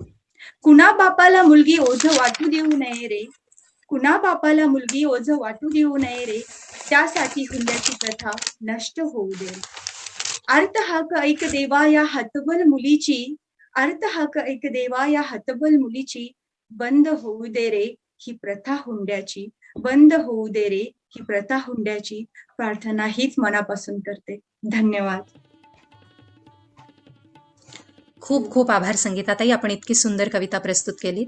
कुणा बापाला मुलगी ओझ वाटू देऊ नये रे, कुणा बापाला मुलगी ओझ वाटू देऊ नये रे, त्यासाठी हुंड्याची प्रथा नष्ट होऊ दे. अर्थ हाक ऐक देवा या हतबल मुलीची, अर्थ हाक ऐक देवा या हतबल मुलीची, बंद होऊ दे रे ही प्रथा हुंड्याची, बंद होऊ दे रे ही प्रथा हुंड्याची. प्रार्थना हीच मनापासून करते. धन्यवाद. खूप खूप आभार संगीताताई, आपण इतकी सुंदर कविता प्रस्तुत केलीत.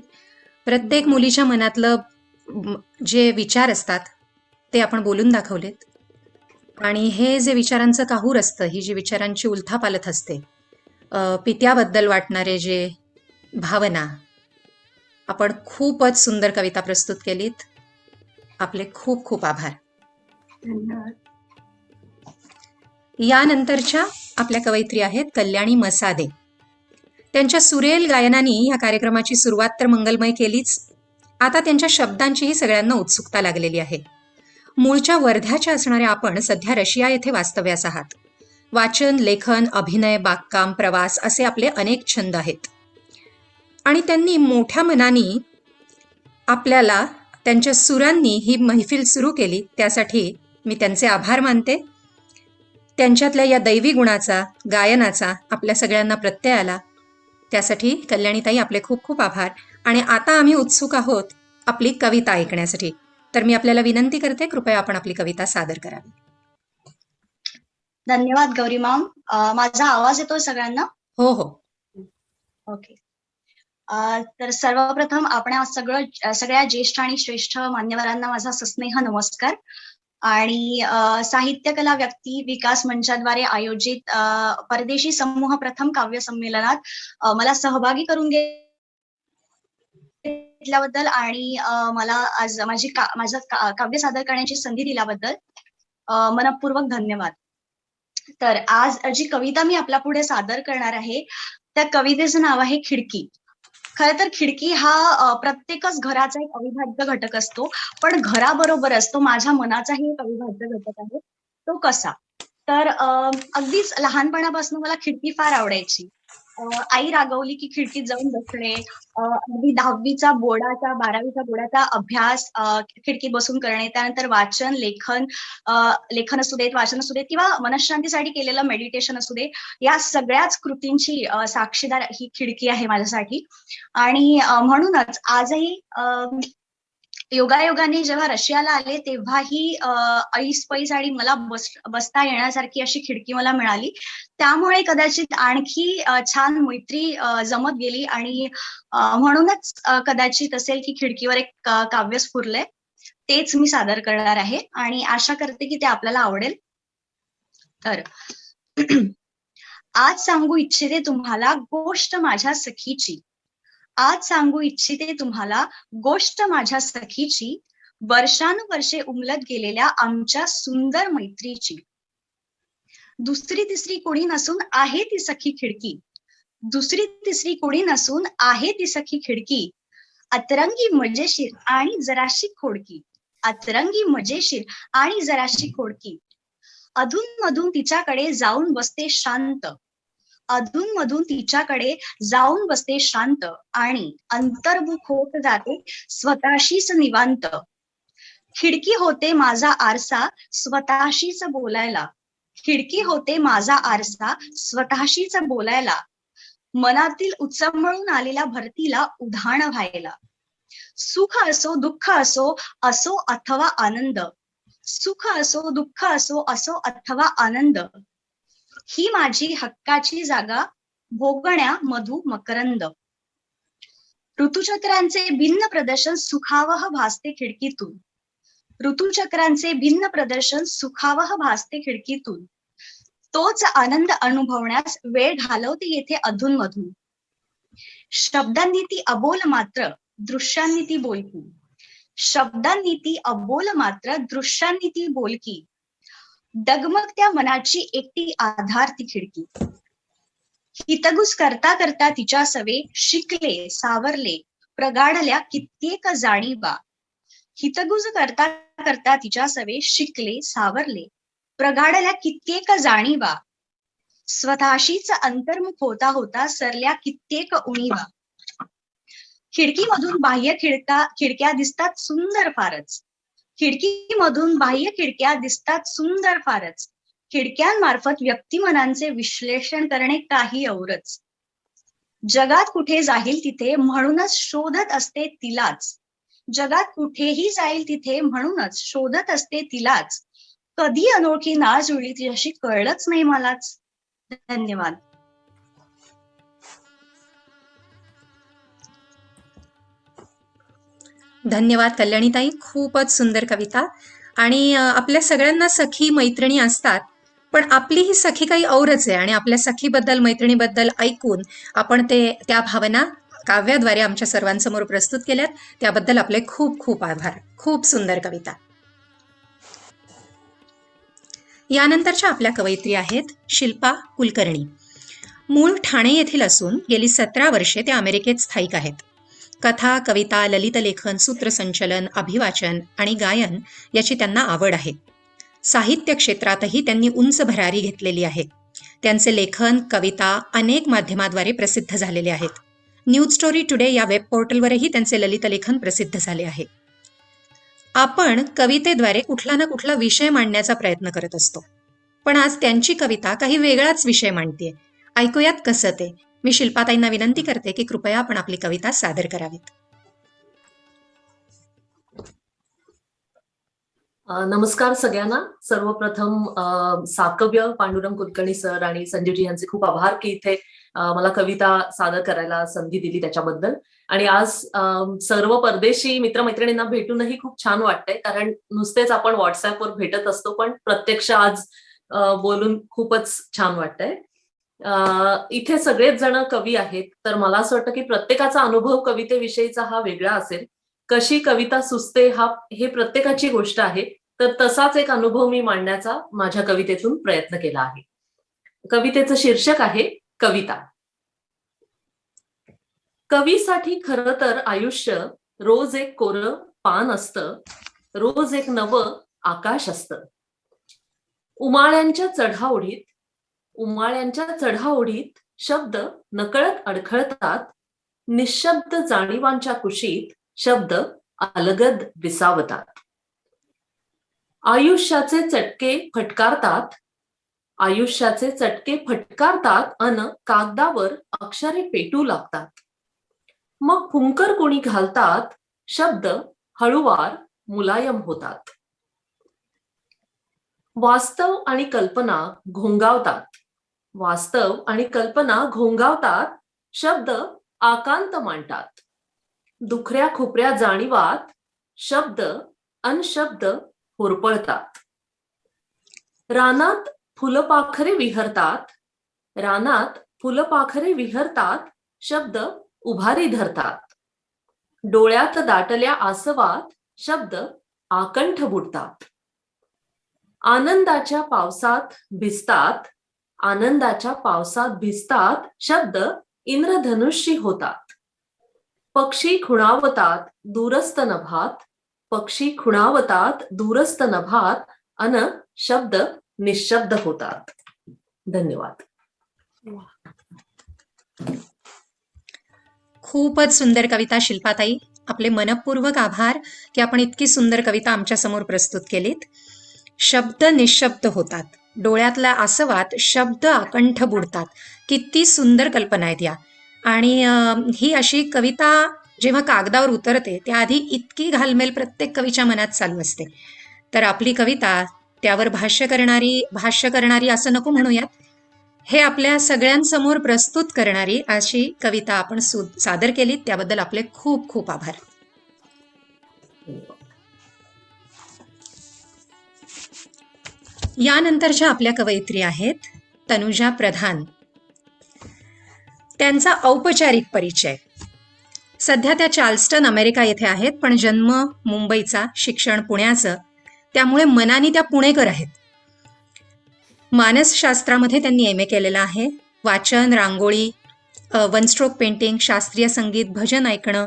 प्रत्येक मुलीच्या मनातलं जे विचार असतात ते आपण बोलून दाखवलेत. आणि हे जे विचारांचं काहूर असतं, ही जी विचारांची उलथापालथ असते, पित्याबद्दल वाटणारे जे भावना, आपण खूपच सुंदर कविता प्रस्तुत केलीत. आपले खूप खूप आभार. धन्यवाद. यानंतरच्या आपल्या कवयित्री आहेत कल्याणी मसादे. त्यांच्या सुरेल गायनाने या कार्यक्रमाची सुरुवात तर मंगलमय केलीच, आता त्यांच्या शब्दांचीही सगळ्यांना उत्सुकता लागलेली आहे. मूळच्या वर्ध्याच्या असणाऱ्या आपण सध्या रशिया येथे वास्तव्यास आहात. वाचन, लेखन, अभिनय, बागकाम, प्रवास असे आपले अनेक छंद आहेत. आणि त्यांनी मोठ्या मनाने आपल्याला त्यांच्या सुरांनी ही मैफिल सुरू केली, त्यासाठी मी त्यांचे आभार मानते. त्यांच्यातल्या या दैवी गुणाचा, गायनाचा आपल्या सगळ्यांना प्रत्यय आला, त्यासाठी कल्याणीताई आपले खूप खूप आभार. आणि आता आम्ही उत्सुक आहोत आपली कविता ऐकण्यासाठी. तर मी आपल्याला विनंती करते, कृपया आपण आपली कविता सादर करावी. धन्यवाद गौरी मॅम. माझा आवाज येतोय सगळ्यांना? हो हो. ओके. तर सर्वप्रथम आपण सगळ्या ज्येष्ठ आणि श्रेष्ठ मान्यवरांना माझा सस्नेह नमस्कार. आणि साहित्य कला व्यक्ती विकास मंचाद्वारे आयोजित परदेशी समूह प्रथम काव्य संमेलनात मला सहभागी करून घेतल्याबद्दल आणि मला आज माझं काव्य सादर करण्याची संधी दिल्याबद्दल मनपूर्वक धन्यवाद. तर आज जी कविता मी आपल्या पुढे सादर करणार आहे, त्या कवितेचं नाव आहे खिडकी. खरं तर खिडकी हा प्रत्येकच घराचा एक अविभाज्य घटक असतो, पण घराबरोबर असतो माझ्या मनाचाही एक अविभाज्य घटक आहे. तो कसा? तर अगदीच लहानपणापासून मला खिडकी फार आवडायची. आई रागवली की खिडकीत जाऊन बसणे, अगदी 10वीचा बोर्डाचा 12वीचा बोर्डाचा अभ्यास खिडकीत बसून करणे, त्यानंतर वाचन, लेखन असू देत, वाचन असू देत, किंवा मनःशांतीसाठी केलेलं मेडिटेशन असू दे, या सगळ्याच कृतींची साक्षीदार ही खिडकी आहे माझ्यासाठी. आणि म्हणूनच आजही योगायोगाने जेव्हा रशियाला आले तेव्हाही ऐस पैस आणि मला बसता येण्यासारखी अशी खिडकी मला मिळाली. त्यामुळे कदाचित आणखी छान मैत्री जमत गेली आणि म्हणूनच कदाचित असेल की खिडकीवर एक काव्य स्फुरलंय. तेच मी सादर करणार आहे आणि आशा करते की ते आपल्याला आवडेल. तर आज सांगू इच्छिते तुम्हाला गोष्ट माझ्या सखीची, आज सांगू इच्छिते तुम्हाला गोष्ट माझ्या सखीची, वर्षानुवर्षे उमलत गेलेल्या आमच्या सुंदर मैत्रीची. दुसरी तिसरी कोणी नसून आहे ती सखी खिडकी, दुसरी तिसरी कोणी नसून आहे ती सखी खिडकी. अतरंगी मजेशीर आणि जराशी खोडकी, अतरंगी मजेशीर आणि जराशी खोडकी. अधूनमधून तिच्याकडे जाऊन बसते शांत, अधूनमधून तिच्याकडे जाऊन बसते शांत आणि अंतर्मुख होत जाते स्वतःशीच निवांत. खिडकी होते माझा आरसा स्वतःशीच बोलायला, खिडकी होते माझा आरसा स्वतःशीच बोलायला. मनातील उचंबळून आलेल्या भरतीला उधाण व्हायला. सुख असो दुःख असो, असो अथवा आनंद, सुख असो दुःख असो, असो अथवा आनंद. ही माझी हक्काची जागा भोगण्या मधु मकरंद. ऋतुचक्रांचे भिन्न प्रदर्शन सुखावह भासते खिडकीतून, ऋतुचक्रांचे भिन्न प्रदर्शन सुखावह भासते खिडकीतून. तोच आनंद अनुभवण्यास वेळ घालवते येथे अधूनमधून. शब्दांनी ती अबोल मात्र दृश्यांनी ती बोलकी, शब्दांनी ती अबोल मात्र दृश्यांनी ती बोलकी. डगमगत्या मनाची एकटी आधार ती खिडकी, हितगुज करता करता तिच्या सवे शिकले सावरले प्रगाढल्या कित्येक जाणीवा. हितगुज करता करता तिच्या सवे शिकले सावरले प्रगाढल्या कित्येक जाणीवा. स्वतःशीच अंतर्मुख होता होता सरल्या कित्येक उणीवा. खिडकीमधून बाह्य खिडक्या दिसतात सुंदर फारच. खिडकीमधून बाह्य खिडक्या दिसतात सुंदर फारच. खिडक्यांमार्फत व्यक्तिमनांचे विश्लेषण करणे काही औरच. जगात कुठे जाईल तिथे म्हणूनच शोधत असते तिलाच. जगात कुठेही जाईल तिथे म्हणूनच शोधत असते तिलाच. कधी अनोळखी नाळ जुळली तिच्याशी कळलंच नाही मलाच. धन्यवाद. धन्यवाद कल्याणीताई, खूपच सुंदर कविता. आणि आपल्या सगळ्यांना सखी मैत्रिणी असतात, पण आपली ही सखी काही औरच आहे आणि आपल्या सखीबद्दल मैत्रिणीबद्दल ऐकून आपण त्या भावना काव्याद्वारे आमच्या सर्वांसमोर प्रस्तुत केल्यात, त्याबद्दल आपले खूप खूप आभार. खूप सुंदर कविता. यानंतरच्या आपल्या कवयित्री आहेत शिल्पा कुलकर्णी. मूळ ठाणे येथील असून गेली 17 वर्षे त्या अमेरिकेत स्थायिक आहेत. कथा, कविता, ललित लेखन, सूत्रसंचलन, अभिवाचन आणि गायन याची त्यांना आवड आहे. साहित्य क्षेत्रातही त्यांनी उंच भरारी घेतलेली आहे. त्यांचे लेखन, कविता अनेक माध्यमाद्वारे प्रसिद्ध झालेले आहेत. न्यूज स्टोरी टुडे या वेब पोर्टलवरही त्यांचे ललित लेखन प्रसिद्ध झाले आहे. आपण कवितेद्वारे कुठला ना कुठला विषय मांडण्याचा प्रयत्न करत असतो, पण आज त्यांची कविता काही वेगळाच विषय मांडते. ऐकूयात कसं ते. मी शिल्पाताईंना विनंती करते की कृपया आपण आपली कविता सादर करावीत. नमस्कार सगळ्यांना. सर्वप्रथम साकव्य पांडुरंग कुलकर्णी सर आणि संजीवजी यांचे खूप आभार की इथे मला कविता सादर करायला संधी दिली त्याच्याबद्दल. आणि आज सर्व परदेशी मित्रमैत्रिणींना भेटूनही खूप छान वाटतंय, कारण नुसतेच आपण व्हॉट्सअपवर भेटत असतो, पण प्रत्यक्ष आज बोलून खूपच छान वाटतंय. इथे सगळेच जण कवी आहेत, तर मला असं वाटतं की प्रत्येकाचा अनुभव कवितेविषयीचा हा वेगळा असेल. कशी कविता सुचते हे प्रत्येकाची गोष्ट आहे, तर तसाच एक अनुभव मी मांडण्याचा माझ्या कवितेतून प्रयत्न केला आहे. कवितेचं शीर्षक आहे कविता. कवीसाठी खरं तर आयुष्य रोज एक कोरं पान असतं, रोज एक नवं आकाश असतं. उमाळ्यांच्या चढाओढीत शब्द नकळत अडखळतात. निशब्द जाणीवांच्या कुशीत शब्द अलगद विसावतात. आयुष्याचे चटके फटकारतात अन कागदावर अक्षरे पेटू लागतात. मग फुंकर कोणी घालतात, शब्द हळूवार मुलायम होतात. वास्तव आणि कल्पना घोंगावतात, शब्द आकांत मांडतात. दुखऱ्या खुपऱ्या जाणीवात शब्द अनशब्द होरपळतात. रानात फुलपाखरे विहरतात, शब्द उभारी धरतात. डोळ्यात दाटल्या आसवात शब्द आकंठ बुडतात. आनंदाच्या पावसात भिजतात, शब्द इंद्रधनुष्य होतात. पक्षी खुणावतात दूरस्थ नभात अन शब्द निशब्द होतात. धन्यवाद. खूपच सुंदर कविता शिल्पाताई. आपले मनपूर्वक आभार की आपण इतकी सुंदर कविता आमच्या समोर प्रस्तुत केलीत. शब्द निशब्द होतात, डोळ्यातल्या आसवात शब्द आकंठ बुडतात. किती सुंदर कल्पना आहेत या. आणि ही अशी कविता जेव्हा कागदावर उतरते त्याआधी इतकी घालमेल प्रत्येक कवीच्या मनात चालू असते. तर आपली कविता त्यावर भाष्य करणारी असं नको म्हणूयात, हे आपल्या सगळ्यांसमोर प्रस्तुत करणारी अशी कविता आपण सादर केली, त्याबद्दल आपले खूप खूप आभार. यानंतरच्या आपल्या कवयित्री आहेत तनुजा प्रधान. त्यांचा औपचारिक परिचय. सध्या त्या चार्ल्स्टन अमेरिका येथे आहेत, पण जन्म मुंबईचा, शिक्षण पुण्याचं, त्यामुळे मनाने त्या पुणेकर आहेत. मानसशास्त्रामध्ये त्यांनी MA केलेलं आहे. वाचन, रांगोळी, वन स्ट्रोक पेंटिंग, शास्त्रीय संगीत, भजन ऐकणं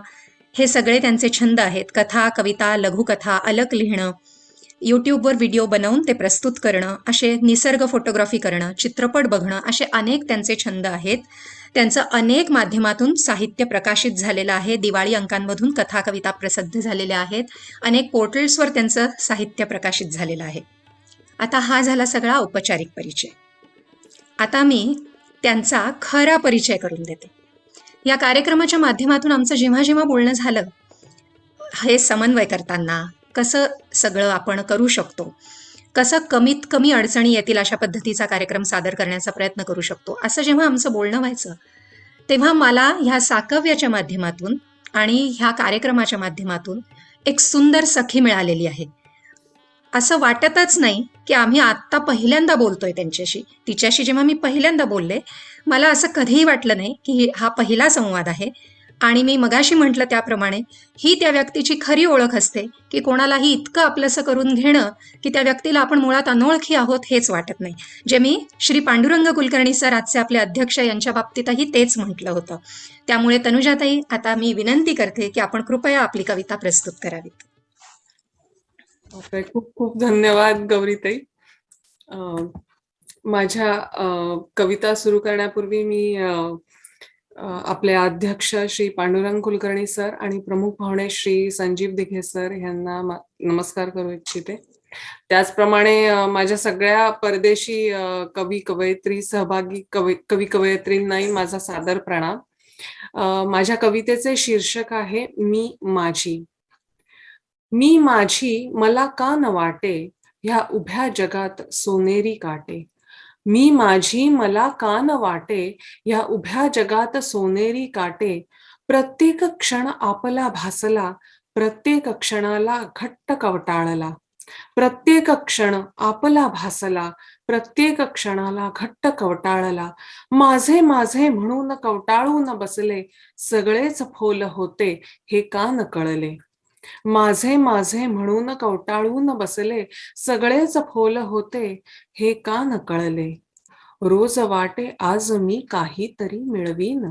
हे सगळे त्यांचे छंद आहेत. कथा, कविता, लघुकथा, अलक लिहिणं, यूट्यूबवर व्हिडिओ बनवून ते प्रस्तुत करणं, असे निसर्ग फोटोग्राफी करणं, चित्रपट बघणं, असे अनेक त्यांचे छंद आहेत. त्यांचं अनेक माध्यमातून साहित्य प्रकाशित झालेलं आहे. दिवाळी अंकांमधून कथा कविता प्रसिद्ध झालेल्या आहेत. अनेक पोर्टल्सवर त्यांचं साहित्य प्रकाशित झालेलं आहे. आता हा झाला सगळा औपचारिक परिचय. आता मी त्यांचा खरा परिचय करून देते. या कार्यक्रमाच्या माध्यमातून आमचं जेव्हा जेव्हा बोलणं झालं, हे समन्वय करताना कसं सगळं आपण करू शकतो, कसं कमीत कमी अडचणी येतील अशा पद्धतीचा कार्यक्रम सादर करण्याचा प्रयत्न करू शकतो, असं जेव्हा आमचं बोलणं व्हायचं, तेव्हा मला ह्या साकव्याच्या माध्यमातून आणि ह्या कार्यक्रमाच्या माध्यमातून एक सुंदर सखी मिळालेली आहे. असं वाटतच नाही की आम्ही आत्ता पहिल्यांदा बोलतोय त्यांच्याशी. तिच्याशी जेव्हा मी पहिल्यांदा बोलले, मला असं कधीही वाटलं नाही की हा पहिला संवाद आहे. आणि मी मगाशी म्हटलं त्याप्रमाणे ही त्या व्यक्तीची खरी ओळख असते की कोणालाही इतकं आपलंसं करून घेणं की त्या व्यक्तीला आपण मुळात अनोळखी आहोत हेच वाटत नाही. जे मी श्री पांडुरंग कुलकर्णी सर, आजचे आपले अध्यक्ष, यांच्या बाबतीतही तेच म्हटलं होतं. त्यामुळे तनुजाताई, आता मी विनंती करते की आपण कृपया आपली कविता प्रस्तुत करावीत. खूप खूप धन्यवाद गौरीताई. माझ्या कविता सुरू करण्यापूर्वी मी आपले अध्यक्ष श्री पांडुरंग कुलकर्णी सर आणि प्रमुख पाहुणे श्री संजीव दिघे सर यांना नमस्कार करू इच्छिते. त्याचप्रमाणे माझ्या सगळ्या परदेशी कवी कवयित्री, सहभागी कवी कवयित्रींनाही माझा सादर प्रणाम. माझ्या कवितेचे शीर्षक आहे मी माझी. मी माझी मला का न वाटे ह्या उभ्या जगात सोनेरी काटे. मी माझी मला का न वाटे ह्या उभ्या जगात सोनेरी काटे. प्रत्येक क्षण आपला भासला, प्रत्येक क्षणाला घट्ट कवटाळला. प्रत्येक क्षण आपला भासला, प्रत्येक क्षणाला घट्ट कवटाळला. माझे माझे म्हणून कवटाळून बसले, सगळेच फोल होते हे का न कळले. माझे माझे म्हणून कवटाळून बसले, सगळेच फोल होते हे का न कळले. रोज वाटे आज मी काहीतरी मिळवीन.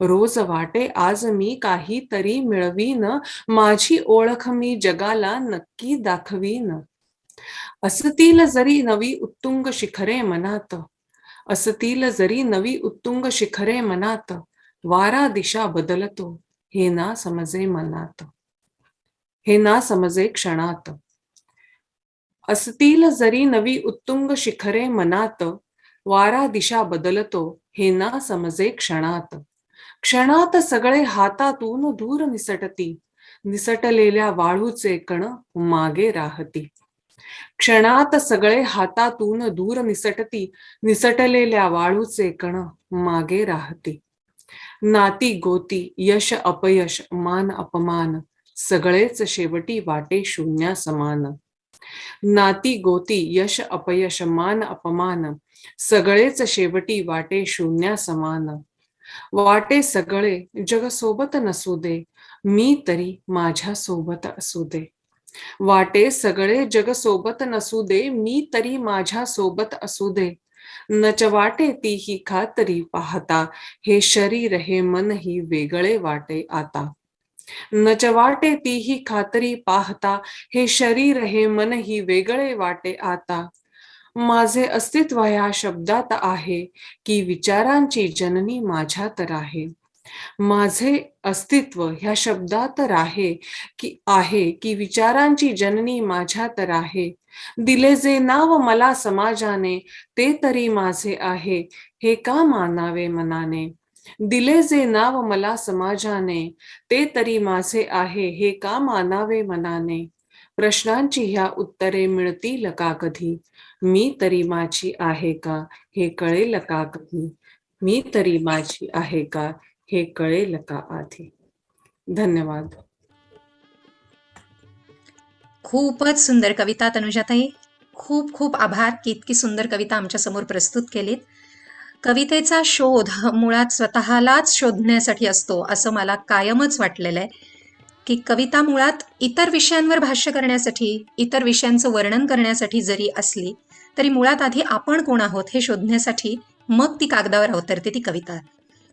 रोज वाटे आज मी काहीतरी मिळवीन. माझी ओळख मी जगाला नक्की दाखवीन. असतील जरी नवी उत्तुंग शिखरे मनात, असतील जरी नवी उत्तुंग शिखरे मनात. वारा दिशा बदलतो हे ना समजे मनात, हे ना समजे क्षणात. असतील जरी नवी उत्तुंग शिखरे मनात. वारा दिशा बदलतो हे ना समजे क्षणात. क्षणात सगळे हातातून दूर निसटती, निसटलेल्या वाळूचे कण मागे राहती. क्षणात सगळे हातातून दूर निसटती, निसटलेल्या वाळूचे कण मागे राहती. नाती गोती यश अपयश मान अपमान, सगळेच शेवटी वाटे शून्या समान. नाती गोती यश अपयश मान अपमान, सगळेच शेवटी वाटे शून्या समान. वाटे सगळे जग सोबत नसू दे, मी तरी माझ्या सोबत असू दे. वाटे सगळे जग सोबत नसू दे, मी तरी माझ्या सोबत असू दे. नच वाटे ती ही खातरी पाहता, हे शरीर हे मन ही वेगळे वाटे आता. नच वाटे ती ही खातरी पाहता, हे शरीर हे मन ही वेगळे वाटे आता. माझे अस्तित्व ह्या शब्दात आहे, की विचारांची जननी माझ्यात राहे. माझे अस्तित्व ह्या शब्दात राहे की विचारांची जननी माझ्यात राहे. दिले जे नाव मला समाजाने, ते तरी माझे आहे हे का मानावे मनाने. दिले जे नाव मला समाजाने, ते तरी माझे आहे हे का मानावे मनाने. प्रश्नांची ह्या उत्तरे मिळतील का कधी, मी तरी माझी आहे का हे कळेल का कधी. मी तरी माझी आहे का हे कळेल का आधी. धन्यवाद. खूपच सुंदर कविता तनुजाताई. खूप खूप आभार की इतकी सुंदर कविता आमच्या समोर प्रस्तुत केलीत. कवितेचा शोध मुळात स्वतःलाच शोधण्यासाठी असतो असं मला कायमच वाटलेलं आहे, की कविता मुळात इतर विषयांवर भाष्य करण्यासाठी, इतर विषयांचं वर्णन करण्यासाठी जरी असली तरी मुळात आधी आपण कोण आहोत हे शोधण्यासाठी मग ती कागदावर अवतरते ती कविता.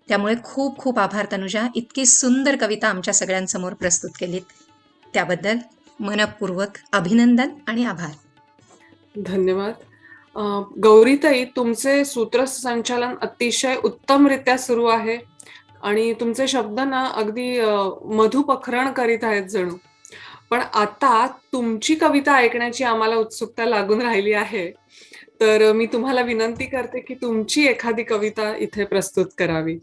त्यामुळे खूप खूप आभार तनुजा, इतकी सुंदर कविता आमच्या सगळ्यांसमोर प्रस्तुत केलीत त्याबद्दल मनपूर्वक अभिनंदन आणि आभार. धन्यवाद. गौरीताई, तुमचे सूत्रसंचालन अतिशय उत्तमरित्या सुरू आहे आणि तुमचे शब्द ना अगदी मधुपखरण करीत आहेत जणू. पण आता तुमची कविता ऐकण्याची आम्हाला उत्सुकता लागून राहिली आहे. तर मी तुम्हाला विनंती करते की तुमची एखादी कविता इथे प्रस्तुत करावी.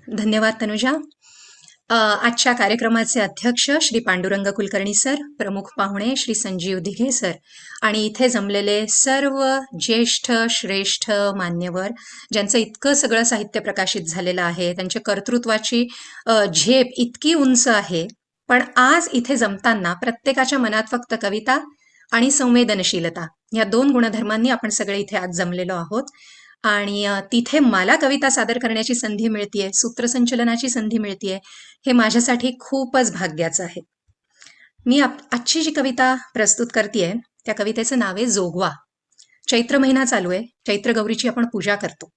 धन्यवाद तनुजा. आजच्या कार्यक्रमाचे अध्यक्ष श्री पांडुरंग कुलकर्णी सर, प्रमुख पाहुणे श्री संजीव दिघे सर आणि इथे जमलेले सर्व ज्येष्ठ श्रेष्ठ मान्यवर ज्यांचं इतकं सगळं साहित्य प्रकाशित झालेलं आहे, त्यांच्या कर्तृत्वाची झेप इतकी उंच आहे, पण आज इथे जमताना प्रत्येकाच्या मनात फक्त कविता आणि संवेदनशीलता या 2 गुणधर्मांनी आपण सगळे इथे आज जमलेलो आहोत. आणि तिथे मला कविता सादर करण्याची संधी मिळतीये, सूत्रसंचलनाची संधी मिळतीये, हे माझ्यासाठी खूपच भाग्याचं आहे. मी आजची जी कविता प्रस्तुत करतेय त्या कवितेचं नाव आहे जोगवा. चैत्र महिना चालू आहे, चैत्र गौरीची आपण पूजा करतो.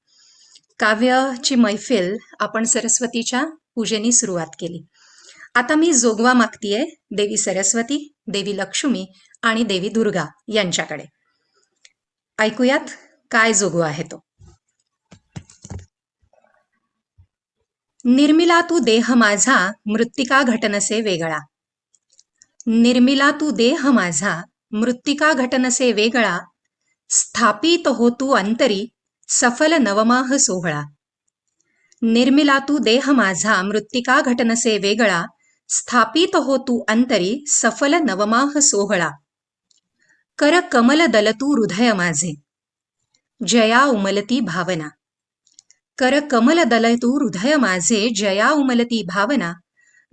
काव्याची मैफिल आपण सरस्वतीच्या पूजेने सुरुवात केली. आता मी जोगवा मागतीये देवी सरस्वती, देवी लक्ष्मी आणि देवी दुर्गा यांच्याकडे. ऐकूयात काय जोगवा आहे तो. निर्मिला तू देह माझा मृत्तिका घटनसे वेगळा. निर्मिला तू देह माझा मृत्तिका घटनसे वेगळा. स्थापित हो तू अंतरी सफल नवमाह सोहळा. निर्मिला तू देह माझा मृत्तिका घटनसे वेगळा. स्थापित हो तू अंतरी सफल नवमाह सोहळा. कर कमल दल तू हृदय माझे जया उमलती भावना. कर कमल दल तू हृदय माझे जया उमलती भावना.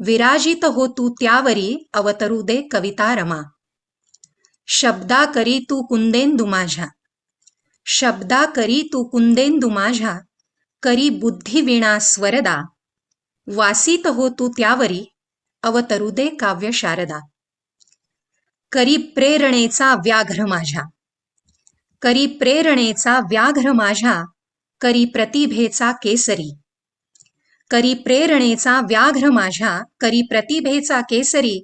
विराजित हो तू त्यावरी अवतरू दे कविता रमा. शब्दा करी तू कुंदेंदु माझ्या, शब्दा करी तू कुंदेंदु माझ्या. करी बुद्धी वीणा स्वरदा. वासित हो तू त्यावरी अवतरू दे काव्य शारदा. करी प्रेरणेचा व्याघ्र माझ्या, करी प्रेरणेचा व्याघ्र माझ्या. करी प्रतिभेचा केसरी. करी प्रेरणेचा व्याघ्र माझ्या. करी प्रतिभेचा केसरी.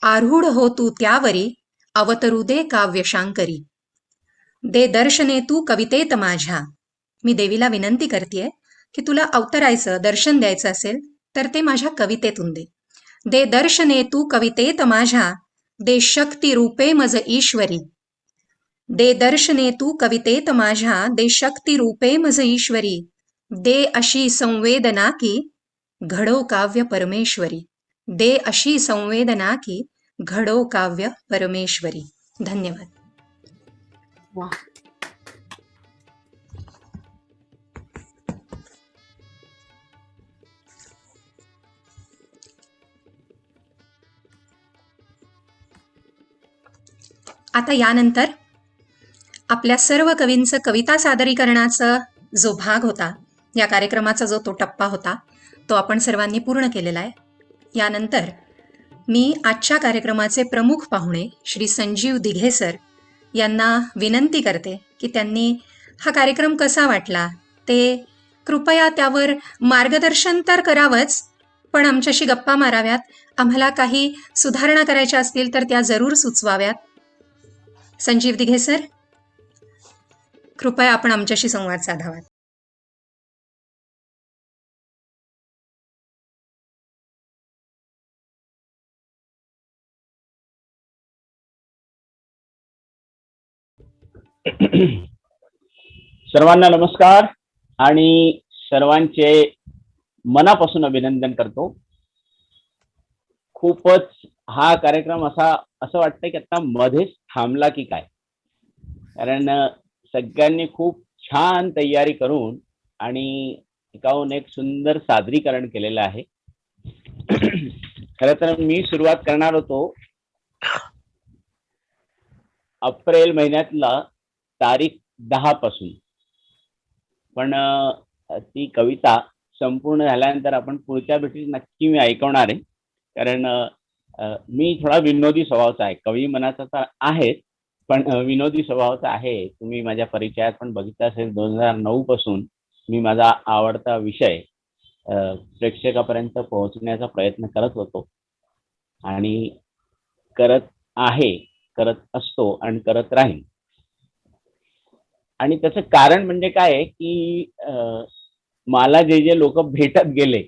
आरूढ हो तू त्यावरी अवतरू दे काव्यशांकरी. दे दर्शने तू कवितेत माझ्या. मी देवीला विनंती करतेय की तुला अवतरायचं दर्शन द्यायचं असेल तर ते माझ्या कवितेतून दे. दे दर्शने तू कवितेत माझ्या. दे शक्ती रूपे मज ईश्वरी. दे दर्शने तू कवितेत माझ्या. दे शक्ती रूपे मज ईश्वरी. दे अशी संवेदना की घडो काव्य परमेश्वरी. दे अशी संवेदना की घडो काव्य परमेश्वरी. धन्यवाद. वा, आता यानंतर आपल्या सर्व कवींचं कविता सादरीकरणाचा जो भाग होता, या कार्यक्रमाचा जो तो टप्पा होता, तो आपण सर्वांनी पूर्ण केलेला आहे. यानंतर मी आजच्या कार्यक्रमाचे प्रमुख पाहुणे श्री संजीव दिघे सर यांना विनंती करते की त्यांनी हा कार्यक्रम कसा वाटला ते कृपया त्यावर मार्गदर्शन तर करावंच, पण आमच्याशी गप्पा माराव्यात. आम्हाला काही सुधारणा करायच्या असतील तर त्या जरूर सुचवाव्यात. संजीव दिघे सर, कृपया आपण आमच्याशी संवाद साधावा. सर्वांना नमस्कार आणि सर्वांचे मनापासून अभिनंदन करतो. खूपच हा कार्यक्रम असं वाटतंय की आता मध्येच थांबला की काय, कारण सगळ्यांनी खूप छान तयारी करून आणि एकाहून एक सुंदर सादरीकरण केलेलं आहे. खरं तर मी सुरुवात करणार होतो एप्रिल महिन्यातला तारीख 10 पासून, पण ती कविता संपूर्ण झाल्यानंतर आपण पुढच्या भेटीत नक्की मी ऐकवणार आहे, कारण मी थोडा विनोदी स्वभावाचा आहे. कवी मनाचा तर आहे, पण विनोदी स्वभावाचा आहे. तुम्ही माझ्या परिचयात पण बघितलं असेल 2009 पासून मी माझा आवडता विषय प्रेक्षकापर्यंत पोहोचण्याचा प्रयत्न करत होतो आणि करत आहे, करत असतो आणि करत राहीन. आणि त्याचं कारण म्हणजे काय आहे, की मला जे जे लोक भेटत गेले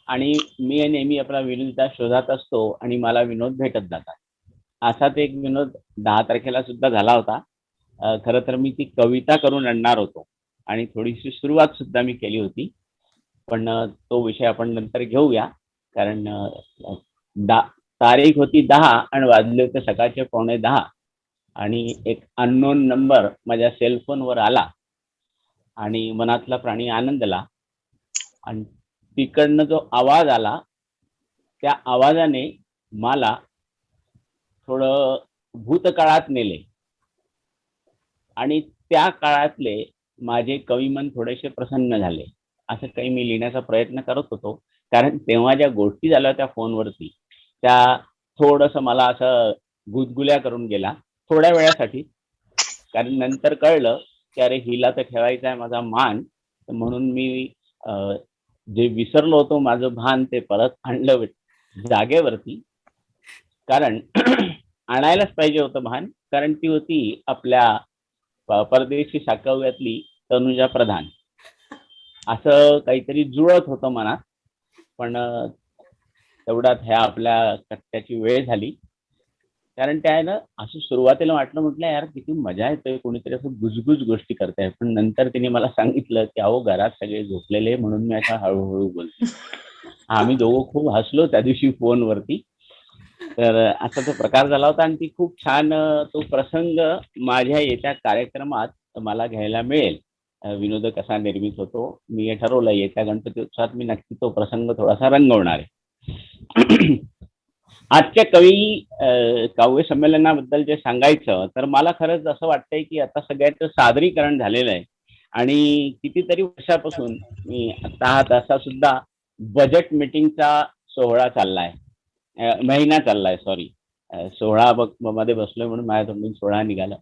आणि मी नेहमी आपला विनोदाच्या शोधात असतो आणि मला विनोद भेटत जातात. असाच एक विनोद 10 तारखेला सुद्धा झाला होता. खरं तर मी ती कविता करून आणणार होतो आणि थोडीशी सुरुवात सुद्धा मी केली होती. पण तो विषय आपण नंतर घेऊया. कारण तारीख होती 10 आणि वाजले होते सकाळचे 9:45 आणि एक अननोन नंबर माझ्या सेलफोनवर आला आणि मनातला प्राणी आनंदला आणि तिकडनं जो आवाज आला त्या आवाजाने मला थोडं भूतकाळात नेले आणि त्या काळातले माझे कविमन थोडेसे प्रसन्न झाले. असं काही मी लिहिण्याचा प्रयत्न करत होतो. कारण तेव्हा ज्या गोष्टी झाल्या त्या फोनवरती त्या थोडंसं मला असं गुदगुल्या करून गेला थोड्या वेळासाठी. कारण नंतर कळलं की अरे हिला तर ठेवायचा आहे माझा मान, म्हणून मी जे विसरलो होतो माझं भान ते परत आणलं जागेवरती. कारण आणायलाच पाहिजे होतं भान, कारण ती होती आपल्या परदेशी शाकव्यातली तनुजा प्रधान. असं काहीतरी जुळत होतं मनात. पण तेवढ्यात ह्या आपल्या कट्ट्याची वेळ झाली. कारण त्या ना असं सुरुवातीला म्हटलं यार किती मजा येते, कोणीतरी असं गुजगुज गोष्टी करताय. पण नंतर तिने मला सांगितलं की अहो घरात सगळे झोपलेले म्हणून मी अशा हळूहळू बोलते. आम्ही दोघं खूप हसलो त्या दिवशी फोनवरती. तर असा तो प्रकार झाला होता आणि ती खूप छान तो प्रसंग माझ्या येत्या कार्यक्रमात मला घ्यायला मिळेल. विनोद कसा निर्मित होतो मी हे ठरवलं. येत्या गणपती उत्सवात मी नक्की तो प्रसंग थोडासा रंगवणार आहे. आजच्या काव्य संमेलनाबद्दल जे सांगायचं तर मला खरंच असं वाटतंय की आता सगळ्याचं सादरीकरण झालेलं आहे आणि कितीतरी वर्षापासून मी आता तसा सुद्धा बजेट मीटिंगचा सोहळा चाललाय, महिना चाललाय. सॉरी, सोहळा मध्ये बसलोय म्हणून माझ्या तोंडून सोहळा निघाला.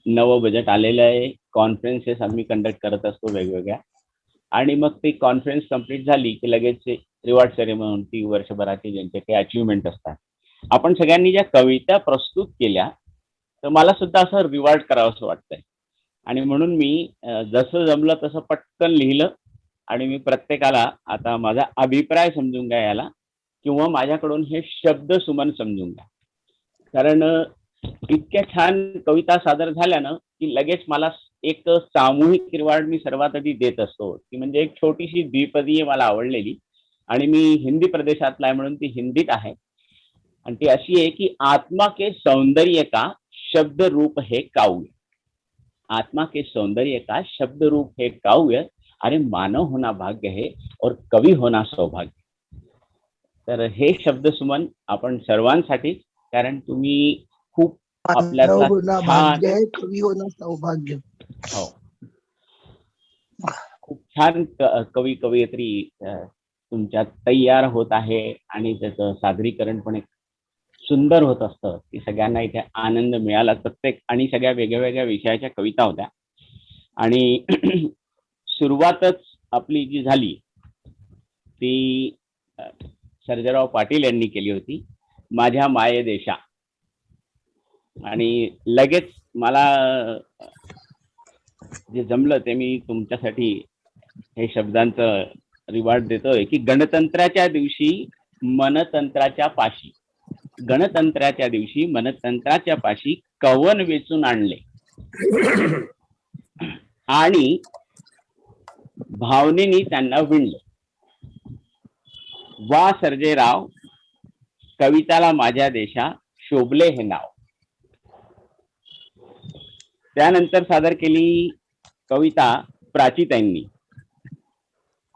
नवं बजेट आलेलं आहे. कॉन्फरन्सेस आम्ही कंडक्ट करत असतो वेगवेगळ्या आणि मग ती कॉन्फरन्स कंप्लीट झाली की लगेच रिवॉर्ड सेरेमनी वर्षभराची ज्यांचे काही अचिव्हमेंट असतात. आपण सगळ्यांनी ज्या कविता प्रस्तुत केल्या तर मला सुद्धा असं रिवॉर्ड करावं असं वाटतंय आणि म्हणून मी जसं जमलं तसं पटकन लिहिलं आणि मी प्रत्येकाला आता माझा अभिप्राय समजून घ्या याला किंवा माझ्याकडून हे शब्द सुमन समजून घ्या. कारण इतक्या छान कविता सादर झाल्या ना की लगेच मला एक सामूहिक रिवॉर्ड मी सर्वात आधी देत असतो. ती म्हणजे एक छोटीशी द्विपदीय मला आवडलेली आणि मी हिंदी प्रदेशातला आहे म्हणून ती हिंदीत आहे आणि ती अशी आहे की आत्मा के सौंदर्य का शब्द रूप है काव्य. आत्मा के सौंदर्य का शब्द रूप है काव्य. अरे मानव होना भाग्य है और कवी होना सौभाग्य. तर हे शब्द सुमन आपण सर्वांसाठी, कारण तुम्ही खूप आपल्याला कवी होणं सौभाग्य. हो, खूप छान कवी कवयित्री तुमच्यात तयार होत आहे आणि त्याचं सादरीकरण पण एक सुंदर होत असतं की सगळ्यांना इथे आनंद मिळाला. प्रत्येक आणि सगळ्या वेगळ्या वेगळ्या विषयाच्या कविता होत्या आणि सुरुवातच आपली जी झाली ती सर्जेराव पाटील यांनी केली होती, माझ्या माये देशा. आणि लगेच मला जे जमलं ते मी तुमच्यासाठी हे शब्दांचं रिवॉर्ड देतोय की गणतंत्राच्या दिवशी मनतंत्राच्या पाशी, गणतंत्राच्या दिवशी मनतंत्राच्या पाशी कवन वेचून आणले आणि भावनेनी त्यांना विणले. वा सर्जेराव, कविताला माझ्या देशा शोभले हे नाव. त्यानंतर सादर केली कविता प्राचीताईंनी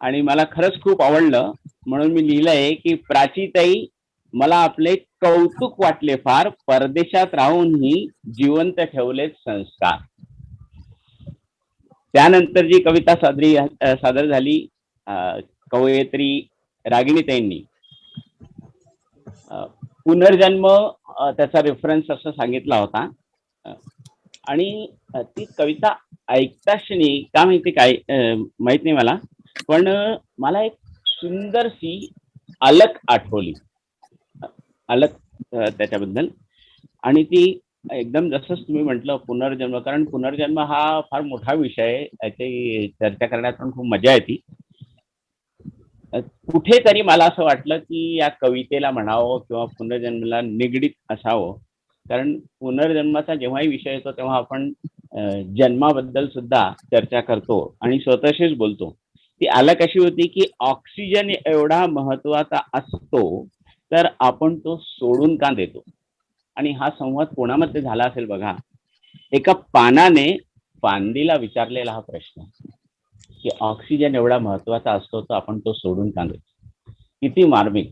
आणि मला खरंच खूप आवडलं म्हणून मी लिहिलंय की प्राचीताई, मला आपले कौतुक वाटले फार, परदेशात राहूनही जिवंत ठेवलेत संस्कार. त्यानंतर जी कविता सादर झाली कवयित्री रागिणीताईंनी, पुनर्जन्म त्याचा रेफरन्स असं सांगितला होता. आणि ती कविता ऐकताक्षणी का माहिती काय माहित नाही मला, पण मला एक सुंदरशी अलक आठवली. अलक त्याच्याबद्दल. आणि ती एकदम जसंच तुम्ही म्हटलं पुनर्जन्म, कारण पुनर्जन्म हा फार मोठा विषय आहे, याची चर्चा करण्यात पण खूप मजा येते. कुठेतरी मला असं वाटलं की या कवितेला म्हणावं किंवा पुनर्जन्माला निगडीत असावं, कारण पुनर्जन्माचा जेव्हाही विषय येतो तेव्हा आपण जन्माबद्दल सुद्धा चर्चा करतो आणि स्वतःशीच बोलतो. ती अलक अशी होती की ऑक्सिजन एवढा महत्वाचा असतो तर आपण तो सोडून का देतो. आणि हा संवाद कोणामध्ये झाला असेल बघा. एका पानाने फांदीला विचारलेला हा प्रश्न की ऑक्सिजन एवढा महत्वाचा असतो तर आपण तो सोडून का देतो. किती मार्मिक.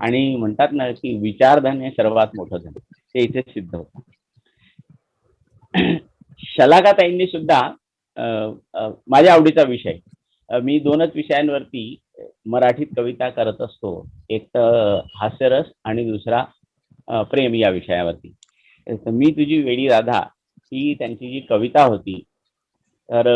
आणि म्हणतात ना की विचारधन हे सर्वात मोठं धन, ते इथे सिद्ध होतं. शलाकाताईंनी सुद्धा माझ्या आवडीचा विषय, मी 2च विषयांवरती मराठीत कविता करत असतो, एक तर हास्यरस आणि दुसरा प्रेम या विषयावरती. तर मी तुझी वेडी राधा ही त्यांची जी कविता होती, तर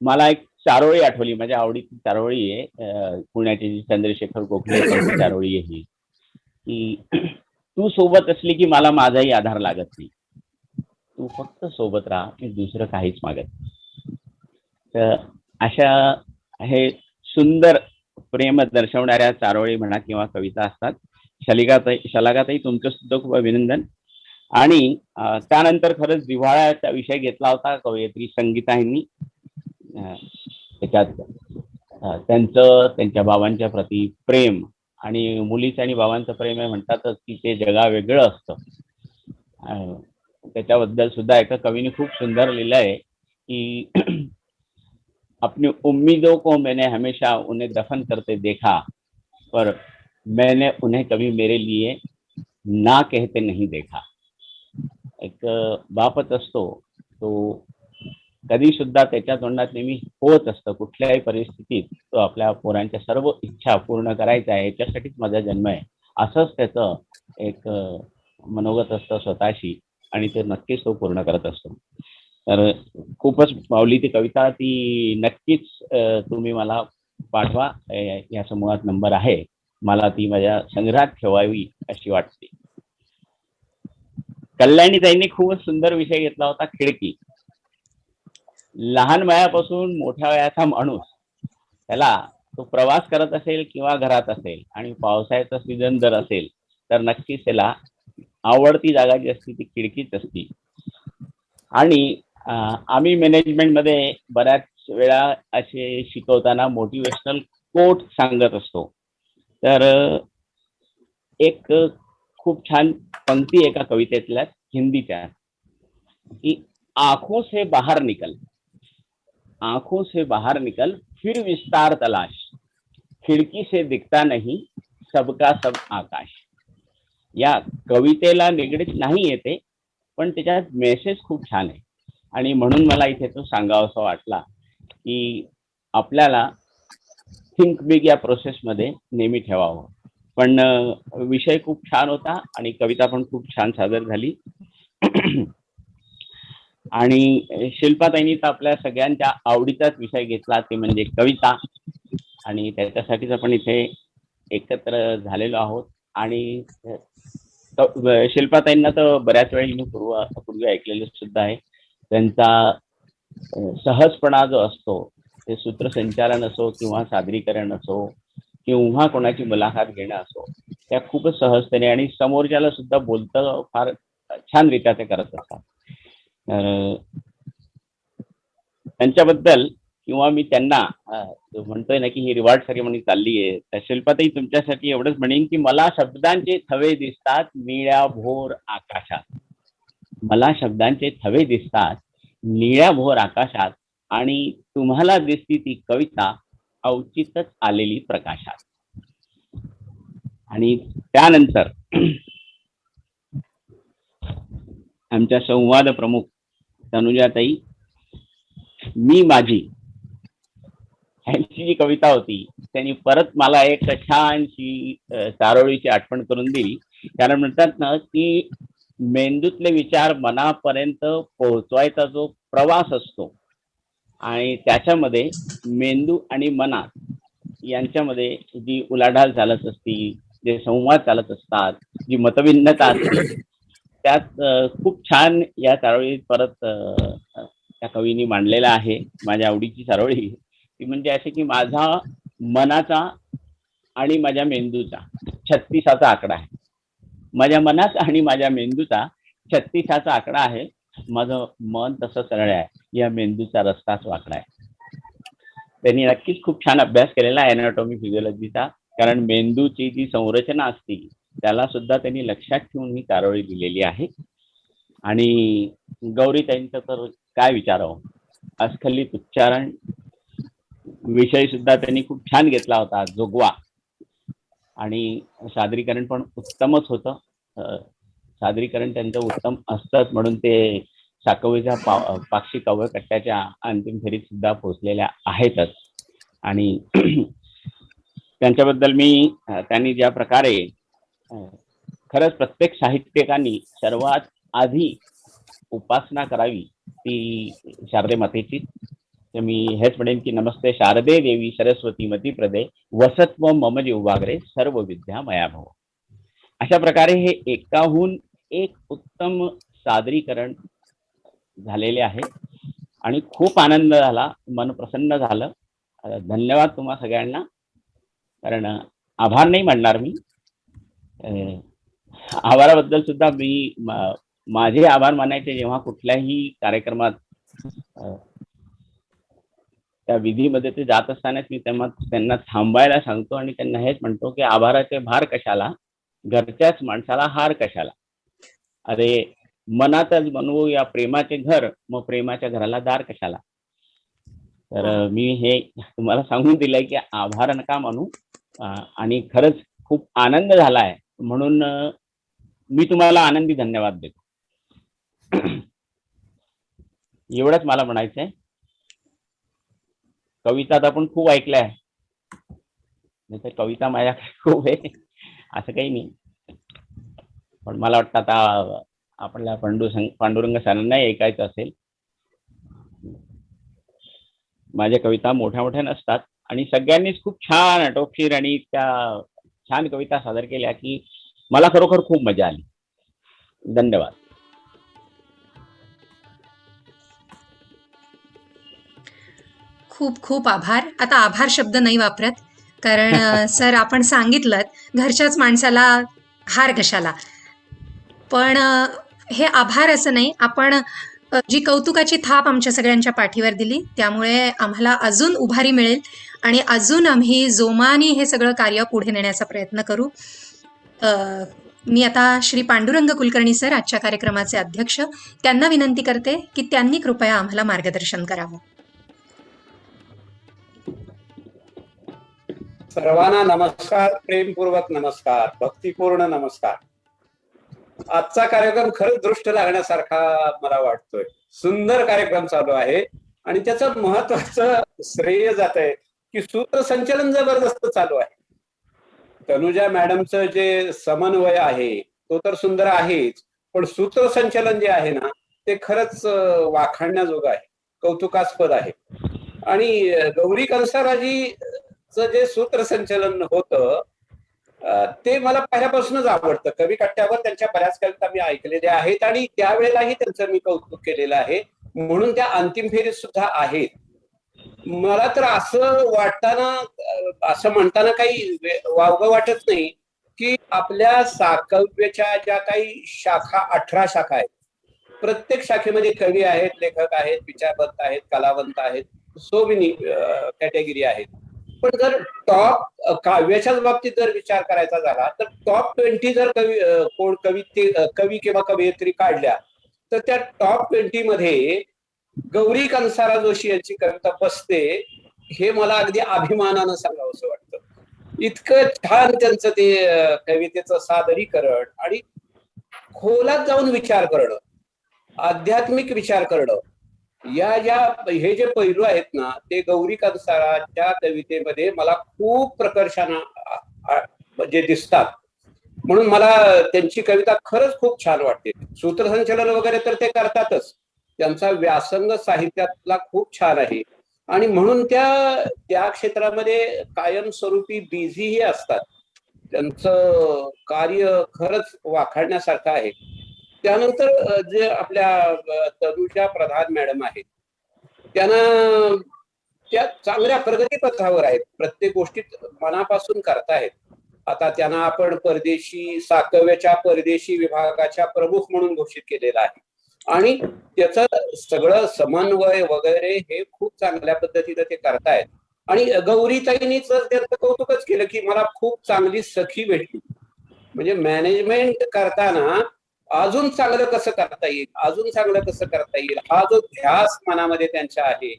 मला एक चारोळी आठवली, माझ्या आवडीची चारोळी आहे, पुण्याची जी चंद्रशेखर गोखले त्यांची चारोळी आहे ही, की तू सोबत असली की मला माझाही आधार लागत नाही, तू फक्त सोबत राहा, मी दुसरं काहीच मागत नाही. तर अशा हे सुंदर प्रेम दर्शवणाऱ्या चारोळी म्हणा किंवा कविता असतात. शलाकाताई तुमचं सुद्धा खूप अभिनंदन. आणि त्यानंतर खरंच जिव्हाळ्याचा विषय घेतला होता कवयित्री संगीता यांनी. त्याच्यात त्यांचं त्यांच्या बाबांच्या प्रती प्रेम, आणि मुलीचं आणि बाबांचं प्रेम आहे म्हणतातच की ते जगावेगळं असतं. त्याच्याबद्दल सुद्धा एका कवीने खूप सुंदर लिहिलं आहे की अपनी उम्मीदों को मैंने हमेशा उन्हें दफन करते देखा, पर मैंने उन्हें कभी मेरे लिए ना कहते नहीं देखा. एक बापच असतो तो कधी सुद्धा त्याच्या तोंडात नेहमी होत असतं, कुठल्याही परिस्थितीत तो आपल्या पोरांच्या सर्व इच्छा पूर्ण करायचा आहे, याच्यासाठीच माझा जन्म आहे, असंच त्याचं एक मनोगत असतं स्वतःशी, आणि ते नक्कीच तो पूर्ण करत असतो. तर खूपच माऊली ती कविता, ती नक्कीच तुम्ही मला पाठवा. या समूहात नंबर आहे, मला ती माझ्या संग्रहात ठेवावी अशी वाटते. कल्याणीताईंनी खूपच सुंदर विषय घेतला होता, खिडकी. लहान वयापासून मोठ्या वयाचा माणूस, त्याला तो प्रवास करत असेल किंवा घरात असेल आणि पावसाळ्याचा सीझन जर असेल तर नक्कीच त्याला आवडती जागा जी असते ती खिडकीच असते. आणि आम्ही मॅनेजमेंटमध्ये बऱ्याच वेळा असे शिकवताना मोटिवेशनल कोट सांगत असतो. तर एक खूप छान पंक्ती एका कवितेतल्या हिंदीच्या, की आंखों से बाहर निकल, आंखों से बाहर निकल, फिर विस्तार तलाश, खिडकी से दिखता नहीं सबका सब आकाश. या कवितेला निगडीत नाही येते, पण त्याच्यात मेसेज खूप छान आहे, आणि म्हणून मला इथे तो सांगावासा वाटला की आपल्याला थिंक बिग या प्रोसेसमध्ये नेहमी ठेवावं. पण विषय खूप छान होता आणि कविता पण खूप छान सादर झाली. आणि शिल्पाताईंनी तर आपल्या सगळ्यांच्या आवडीचाच विषय घेतला, ते म्हणजे कविता, आणि त्याच्यासाठीच आपण इथे एकत्र झालेलो आहोत. आणि शिल्पाताईंना तर बऱ्याच वेळी मी पूर्वी ऐकलेलं सुद्धा आहे. त्यांचा सहजपणा जो असतो, ते सूत्रसंचालन असो किंवा सादरीकरण असो किंवा कोणाची मुलाखत घेणं असो, त्या खूपच सहजतेने आणि समोरच्याला सुद्धा बोलतं फार छानरित्या ते करत असतात. त्यांच्याबद्दल किंवा मी त्यांना म्हणतोय ना की ही रिवॉर्ड सेरेमनी चालली आहे, तर शिल्पाताई तुमच्यासाठी एवढंच म्हणेन की मला शब्दांचे थवे दिसतात निळ्या भोर आकाशात, मला शब्दांचे थवे दिसतात निळ्या भोर आकाशात, आणि तुम्हाला दिसती ती कविता अवचितच आलेली प्रकाशात. आणि त्यानंतर आमच्या संवाद प्रमुख तनुजाताई, मी माझी, यांची जी कविता होती त्यांनी परत मला एक छानशी चारोळीची आठवण करून दिली. कारण म्हणतात ना की मेंदूतले विचार मनापर्यंत पोहोचवायचा जो प्रवास असतो आणि त्याच्यामध्ये मेंदू आणि मनात यांच्यामध्ये जी उलाढाल चालत असती, जे संवाद चालत असतात, जी मतभिन्नता असते, त्यात खूप छान या चारोळीत परत त्या कवीनी मांडलेला आहे. माझ्या आवडीची चारोळी ती म्हणजे अशी की माझा मनाचा आणि माझ्या मेंदूचा 36चा आकडा आहे. माझ्या मनाचा आणि माझ्या मेंदूचा 36चा आकडा आहे. माझं मन तसं सरळ आहे, या मेंदूचा रस्ताच वाकडा आहे. त्यांनी नक्कीच खूप छान अभ्यास केलेला आहे अॅनाटॉमी फिजिओलॉजीचा. कारण मेंदूची जी संरचना असते त्याला सुद्धा त्यांनी लक्षात ठेवून ही चारोळी दिलेली आहे. आणि गौरीताईंचं तर काय विचारावं, अस्खलित उच्चारण विषय सुद्धा त्यांनी खूप छान घेतला होता, जोगवा. आणि सादरीकरण पण उत्तमच होतं. सादरीकरण त्यांचं उत्तम असतंच म्हणून ते साकवेच्या पाक्षिक काव्यकट्ट्याच्या अंतिम फेरीत सुद्धा पोहोचलेल्या आहेतच. आणि त्यांच्याबद्दल मी त्यांनी ज्या प्रकारे खरंच प्रत्येक साहित्यिकांनी सर्वात आधी उपासना करावी ती शारदे मातेची. तर मी हेच म्हणेन की नमस्ते शारदे देवी सरस्वती मती प्रदे वसत्व मम जिव्हाग्रे सर्व विद्या मया भव. अशा प्रकारे हे एकाहून एक उत्तम सादरीकरण झालेले आहे आणि खूप आनंद झाला, मन प्रसन्न झालं. धन्यवाद तुम्हा सगळ्यांना. कारण आभार नाही मानणार मी, आभाराबद्दल सुद्धा मी माझे आभार मानायचे जेव्हा कुठल्याही कार्यक्रमात त्या विधीमध्ये ते जात असतानाच मी त्यांना थांबायला सांगतो आणि त्यांना हेच म्हणतो की आभाराचे भार कशाला, घरच्याच माणसाला हार कशाला. अरे मनातच बनवू या प्रेमाचे घर, मग प्रेमाच्या घराला दार कशाला. तर मी हे तुम्हाला सांगून दिलंय की आभार नका मानू. आणि खरंच खूप आनंद झालाय म्हणून मी तुम्हाला आनंदी धन्यवाद देतो. एवढंच मला म्हणायचंय. कविता तर आपण खूप ऐकल्या आहे, नाही तर कविता माझ्याकडे खूप आहे असं काही नाही. पण मला वाटतं आता आपल्याला पांडुरंग सरांना ऐकायचं असेल. माझ्या कविता मोठ्या मोठ्या नसतात आणि सगळ्यांनीच खूप छान आटोपशीर आणि त्या छान कविता सादर केल्या की मला खरोखर खूप मजा आली. धन्यवाद. खूप खूप आभार. आता आभार शब्द नाही वापरत, कारण सर आपण सांगितलं घरच्याच माणसाला हार कशाला. पण हे आभार असं नाही, आपण जी कौतुकाची थाप आमच्या सगळ्यांच्या पाठीवर दिली त्यामुळे आम्हाला अजून उभारी मिळेल आणि अजून आम्ही जोमाने हे सगळं कार्य पुढे नेण्याचा प्रयत्न करू. मी आता श्री पांडुरंग कुलकर्णी सर, आजच्या कार्यक्रमाचे अध्यक्ष, त्यांना विनंती करते की त्यांनी कृपया आम्हाला मार्गदर्शन करावं. सर्वांना नमस्कार, प्रेमपूर्वक नमस्कार, भक्तिपूर्ण नमस्कार. आजचा कार्यक्रम खरंच दृष्ट लागण्यासारखा मला वाटतोय. सुंदर कार्यक्रम चालू आहे आणि त्याचं महत्वाचं श्रेय जात आहे की सूत्रसंचलन जबरदस्त चालू आहे. तनुजा मॅडमचं जे समन्वय आहे तो तर सुंदर आहेच, पण सूत्रसंचलन जे आहे ना ते खरंच वाखाणण्याजोगं आहे, कौतुकास्पद आहे. आणि गौरी कंसाराजीचं जे सूत्रसंचलन होतं ते मला पहिल्यापासूनच आवडतं. कवी कट्ट्यावर त्यांच्या बऱ्याच कविता मी ऐकलेल्या आहेत आणि त्यावेळेलाही त्यांचं मी कौतुक केलेलं आहे, म्हणून त्या अंतिम फेरीत सुद्धा आहेत. मला तर असं वाटताना, असं म्हणताना काही वावगं वाटत नाही की आपल्या साकव्याच्या ज्या काही शाखा, 18 शाखा आहेत, प्रत्येक शाखेमध्ये कवी आहेत, लेखक आहेत, विचारवंत आहेत, कलावंत आहेत, सो मेनी कॅटेगरी आहेत. पण जर टॉप काव्याच्याच बाबतीत जर विचार करायचा झाला तर टॉप 20 जर कोण कवी किंवा कवयित्री काढल्या तर त्या टॉप 20 मध्ये गौरी कंसारा जोशी यांची कविता बसते, हे मला अगदी अभिमानानं सांगावं असं वाटतं. इतकं छान त्यांचं ते कवितेचं सादरीकरण आणि खोलात जाऊन विचार करणं, आध्यात्मिक विचार करणं, हे जे पैलू आहेत ना, ते गौरी कंसाराच्या कवितेमध्ये मला खूप प्रकर्षानं म्हणजे दिसतात. म्हणून मला त्यांची कविता खरंच खूप छान वाटते. सूत्रसंचलन वगैरे तर ते करतातच, त्यांचा व्यासंग साहित्यातला खूप छान आहे आणि म्हणून त्या क्षेत्रामध्ये कायमस्वरूपी बिझीही असतात. त्यांचं कार्य खरंच वाखाणण्यासारखं आहे. त्यानंतर जे आपल्या तनुजा प्रधान मॅडम आहेत, त्यांना त्या चांगल्या प्रगतीपथावर आहेत, प्रत्येक गोष्टीत मनापासून करतायत. आता त्यांना आपण साकव्याच्या परदेशी विभागाच्या प्रमुख म्हणून घोषित केलेलं आहे आणि त्याचं सगळं समन्वय वगैरे हे खूप चांगल्या पद्धतीने ते करतायत. आणि गौरीताईंनीच त्यांचं कौतुकच केलं की मला खूप चांगली सखी भेटली. म्हणजे मॅनेजमेंट करताना अजून चांगलं कसं करता येईल, अजून चांगलं कसं करता येईल, हा जो ध्यास मनामध्ये त्यांच्या आहे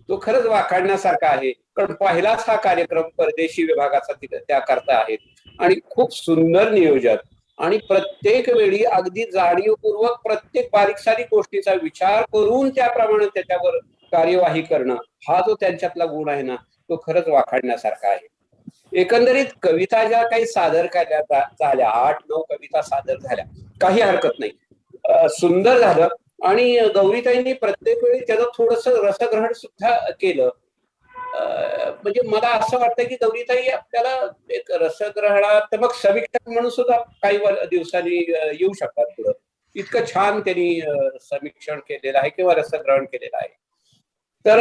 तो खरंच वाखाणण्यासारखा आहे. कारण पहिलाच हा कार्यक्रम परदेशी विभागाचा त्या करता आहेत आणि खूप सुंदर नियोजन आणि प्रत्येक वेळी अगदी जाणीवपूर्वक प्रत्येक बारीक सारीक गोष्टीचा विचार करून त्याप्रमाणे त्याच्यावर कार्यवाही करणं, हा जो त्यांच्यातला गुण आहे ना, तो खरंच वाखाणण्यासारखा आहे. एकंदरीत कविता ज्या काही सादर केल्या झाल्या, 8-9 कविता सादर झाल्या, काही हरकत नाही, सुंदर झालं. आणि गौरीताईंनी प्रत्येक वेळी त्याचं थोडस रसग्रहण सुद्धा केलं. म्हणजे मला असं वाटतं की गौरीताई आपल्याला एक रसग्रहणात्मक समीक्षक म्हणून सुद्धा काही दिवसांनी येऊ शकतात पुढं. इतकं छान त्यांनी समीक्षण केलेलं आहे किंवा रसग्रहण केलेलं आहे. तर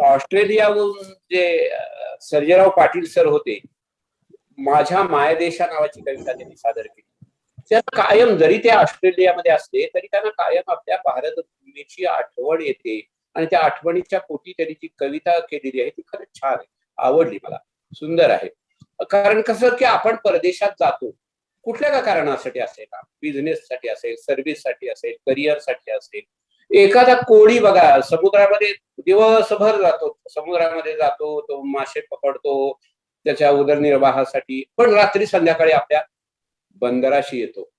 ऑस्ट्रेलियाहून जे सर्जेराव पाटील सर होते, माझ्या मायदेशा नावाची कविता त्यांनी सादर केली. त्यांना कायम, जरी ते ऑस्ट्रेलियामध्ये असले तरी त्यांना कायम आपल्या भारत भूमीची आठवण येते आणि त्या आठवणीच्या पोटी त्यांनी जी कविता केलेली आहे ती खरंच छान आहे, आवडली मला, सुंदर आहे. कारण कसं की आपण परदेशात जातो कुठल्या का कारणासाठी असेल, बिझनेससाठी असेल, सर्व्हिससाठी असेल, करिअरसाठी असेल. एखादा कोळी बघा समुद्रामध्ये दिवसभर जातो, समुद्रामध्ये जातो, तो मासे पकडतो त्याच्या उदरनिर्वाहासाठी, पण रात्री संध्याकाळी आपल्या बंदराशी येतो.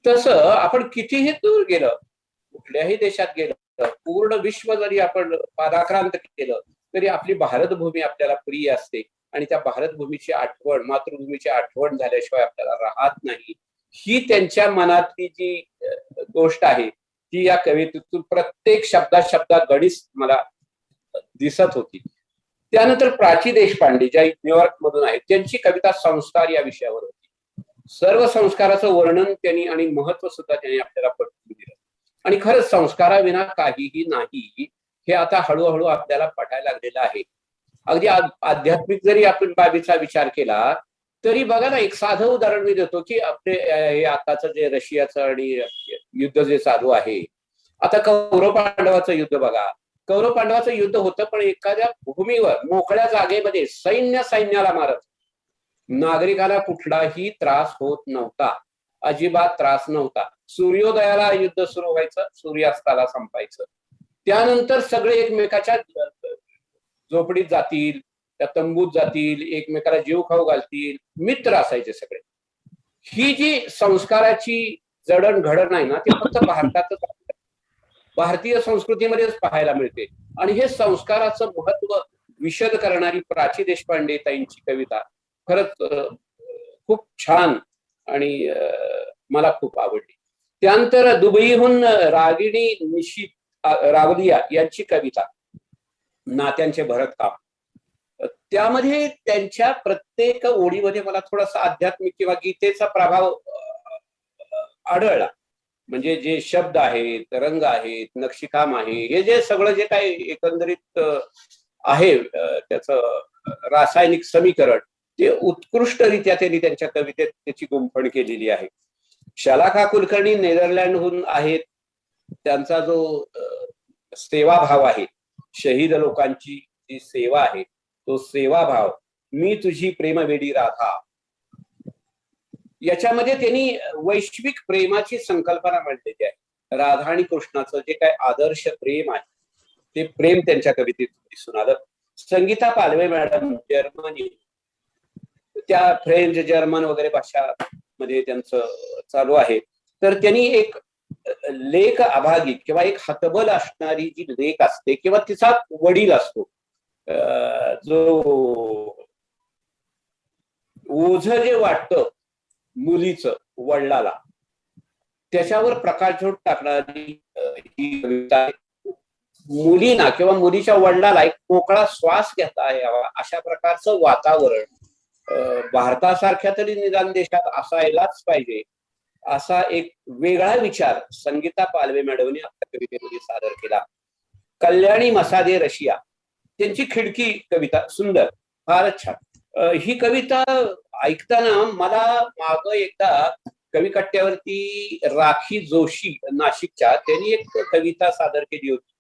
तसं आपण कितीही दूर गेलं, कुठल्याही देशात गेलं, पूर्ण विश्व जरी आपण पादाक्रांत केलं तरी आपली भारतभूमी आपल्याला प्रिय असते आणि त्या भारतभूमीची आठवण, मातृभूमीची आठवण झाल्याशिवाय आपल्याला राहत नाही. ही त्यांच्या मनातली जी गोष्ट आहे ती या कवितेतून प्रत्येक शब्दात गणित मला दिसत होती. त्यानंतर प्राची देशपांडे ज्या न्यूयॉर्क मधून आहेत, त्यांची कविता संस्कार या विषयावर होती. सर्व संस्काराचं वर्णन त्यांनी आणि महत्व सुद्धा त्यांनी आपल्याला पटवून दिलं. आणि खरंच संस्काराविना काहीही नाही हे आता हळूहळू आपल्याला पटायला लागलेलं आहे. अगदी आध्यात्मिक जरी आपण बाबीचा विचार केला तरी बघा ना, एक साधं उदाहरण मी देतो की आपले हे आताचं जे रशियाचं आणि युद्ध जे चालू आहे, आता कौरव पांडवाचं युद्ध बघा. कौरव पांडवाचं युद्ध होतं पण एखाद्या भूमीवर मोकळ्या जागेमध्ये सैन्याला मारत, नागरिकाला कुठलाही त्रास होत नव्हता, अजिबात त्रास नव्हता. सूर्योदयाला युद्ध सुरू व्हायचं, सूर्यास्ताला संपायचं. त्यानंतर सगळे एकमेकाच्या झोपडीत जातील, त्या तंबूत जातील, एकमेकाला जीव खाऊ घालतील, मित्र असायचे सगळे. ही जी संस्काराची जडणघडण आहे ना, ती फक्त भारतातच भारतीय संस्कृतीमध्येच पाहायला मिळते. आणि हे संस्काराचं महत्व विशद करणारी प्राची देशपांडे ताईंची कविता खरंच खूप छान आणि मला खूप आवडली. त्यानंतर दुबईहून रागिणी निशित रावलिया यांची कविता नात्यांचे भरतकाम, त्यामध्ये त्यांच्या प्रत्येक ओळीमध्ये मला थोडासा आध्यात्मिक किंवा गीतेचा प्रभाव आढळला. म्हणजे जे शब्द आहेत, रंग आहेत, नक्षीकाम आहे, हे जे सगळं जे काही एकंदरीत आहे त्याचं रासायनिक समीकरण, ते उत्कृष्टरित्या त्यांनी त्यांच्या कवितेत त्याची गुंफण केलेली आहे. शलाका कुलकर्णी नेदरलँडहून आहेत. त्यांचा जो सेवाभाव आहे, शहीद लोकांची जी सेवा आहे, तो सेवाभाव, मी तुझी प्रेमवेडी राधा, याच्यामध्ये त्यांनी वैश्विक प्रेमाची संकल्पना मांडलेली आहे. राधा आणि कृष्णाचं जे काय आदर्श प्रेम आहे ते प्रेम त्यांच्या कवितेत दिसून आलं. संगीता पालवे मॅडम जर्मनी, त्या फ्रेंच, जर्मन वगैरे भाषा मध्ये त्यांचं चालू आहे. तर त्यांनी एक लेक अभागी किंवा एक हतबल असणारी जी लेक असते किंवा तिचा वडील असतो, जो ओझ जे वाटतं मुलीचं वडिलाला, त्याच्यावर प्रकाशझोत टाकणारी ही कविता आहे. मुलीना किंवा मुलीच्या वडिलाला एक मोकळा श्वास घेता यावा अशा प्रकारचं वातावरण भारतासारख्या तरी निदान देशात असायलाच पाहिजे, असा एक वेगळा विचार संगीता पालवे मॅडमने आपल्या कवितेमध्ये सादर केला. कल्याणी मसादे रशिया, त्यांची खिडकी कविता सुंदर, फारच छान. ही कविता ऐकताना मला माग एकदा कवी कट्ट्यावरती राखी जोशी नाशिकच्या, त्यांनी एक कविता सादर केली होती,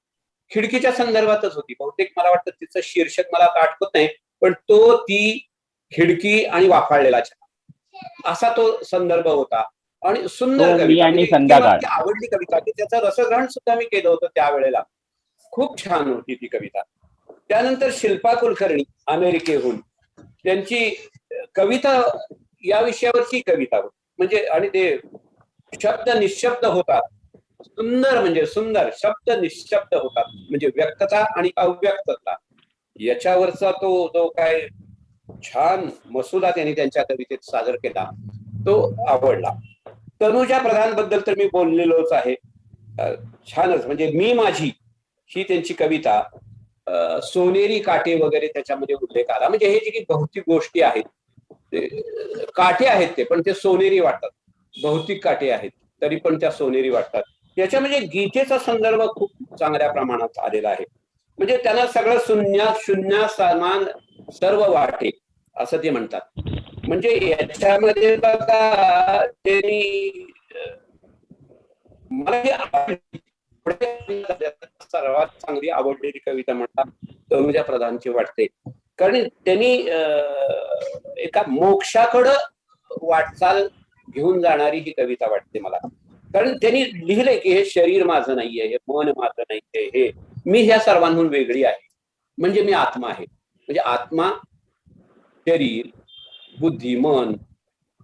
खिडकीच्या संदर्भातच होती बहुतेक. मला वाटतं तिचं शीर्षक मला आता आठवत नाही, पण तो ती खिडकी आणि वाफाळलेला चहा असा तो संदर्भ होता. आणि सुंदर कविता, म्हणजे आवडली कविता, की त्याचं रसग्रहण सुद्धा मी केलं होतं त्यावेळेला. खूप छान होती ती कविता. त्यानंतर शिल्पा कुलकर्णी अमेरिकेहून, त्यांची कविता या विषयावरची कविता होती, म्हणजे आणि ते शब्द निशब्द होतात, सुंदर म्हणजे सुंदर शब्द निशब्द होतात, म्हणजे व्यक्तता आणि अव्यक्तता याच्यावरचा तो जो काय छान मसुदा त्यांनी त्यांच्या कवितेत सादर केला तो आवडला. तनुजा प्रधान बद्दल तर मी बोललेलोच आहे, छानच. म्हणजे मी माझी ही त्यांची कविता, सोनेरी काटे वगैरे त्याच्यामध्ये उल्लेख आला. म्हणजे हे जे काही भौतिक गोष्टी आहेत, ते काटे आहेत ते, पण ते सोनेरी वाटतात. भौतिक काटे आहेत तरी पण त्या सोनेरी वाटतात. याच्या म्हणजे गीतेचा संदर्भ खूप चांगल्या प्रमाणात आलेला आहे. म्हणजे त्यांना सगळं शून्य समान सर्व वाटे असं ते म्हणतात. म्हणजे याच्यामध्ये बघा त्यांनी मला सर्वात चांगली आवडलेली कविता म्हणतात तनुजा प्रधानची वाटते, कारण त्यांनी एका मोक्षाकडं वाटचाल घेऊन जाणारी ही कविता वाटते मला. कारण त्यांनी लिहिलंय की हे शरीर माझं नाहीये, हे मन माझं नाहीये, हे मी ह्या सर्वांहून वेगळी आहे, म्हणजे मी आत्मा आहे. म्हणजे आत्मा, शरीर, बुद्धी, मन,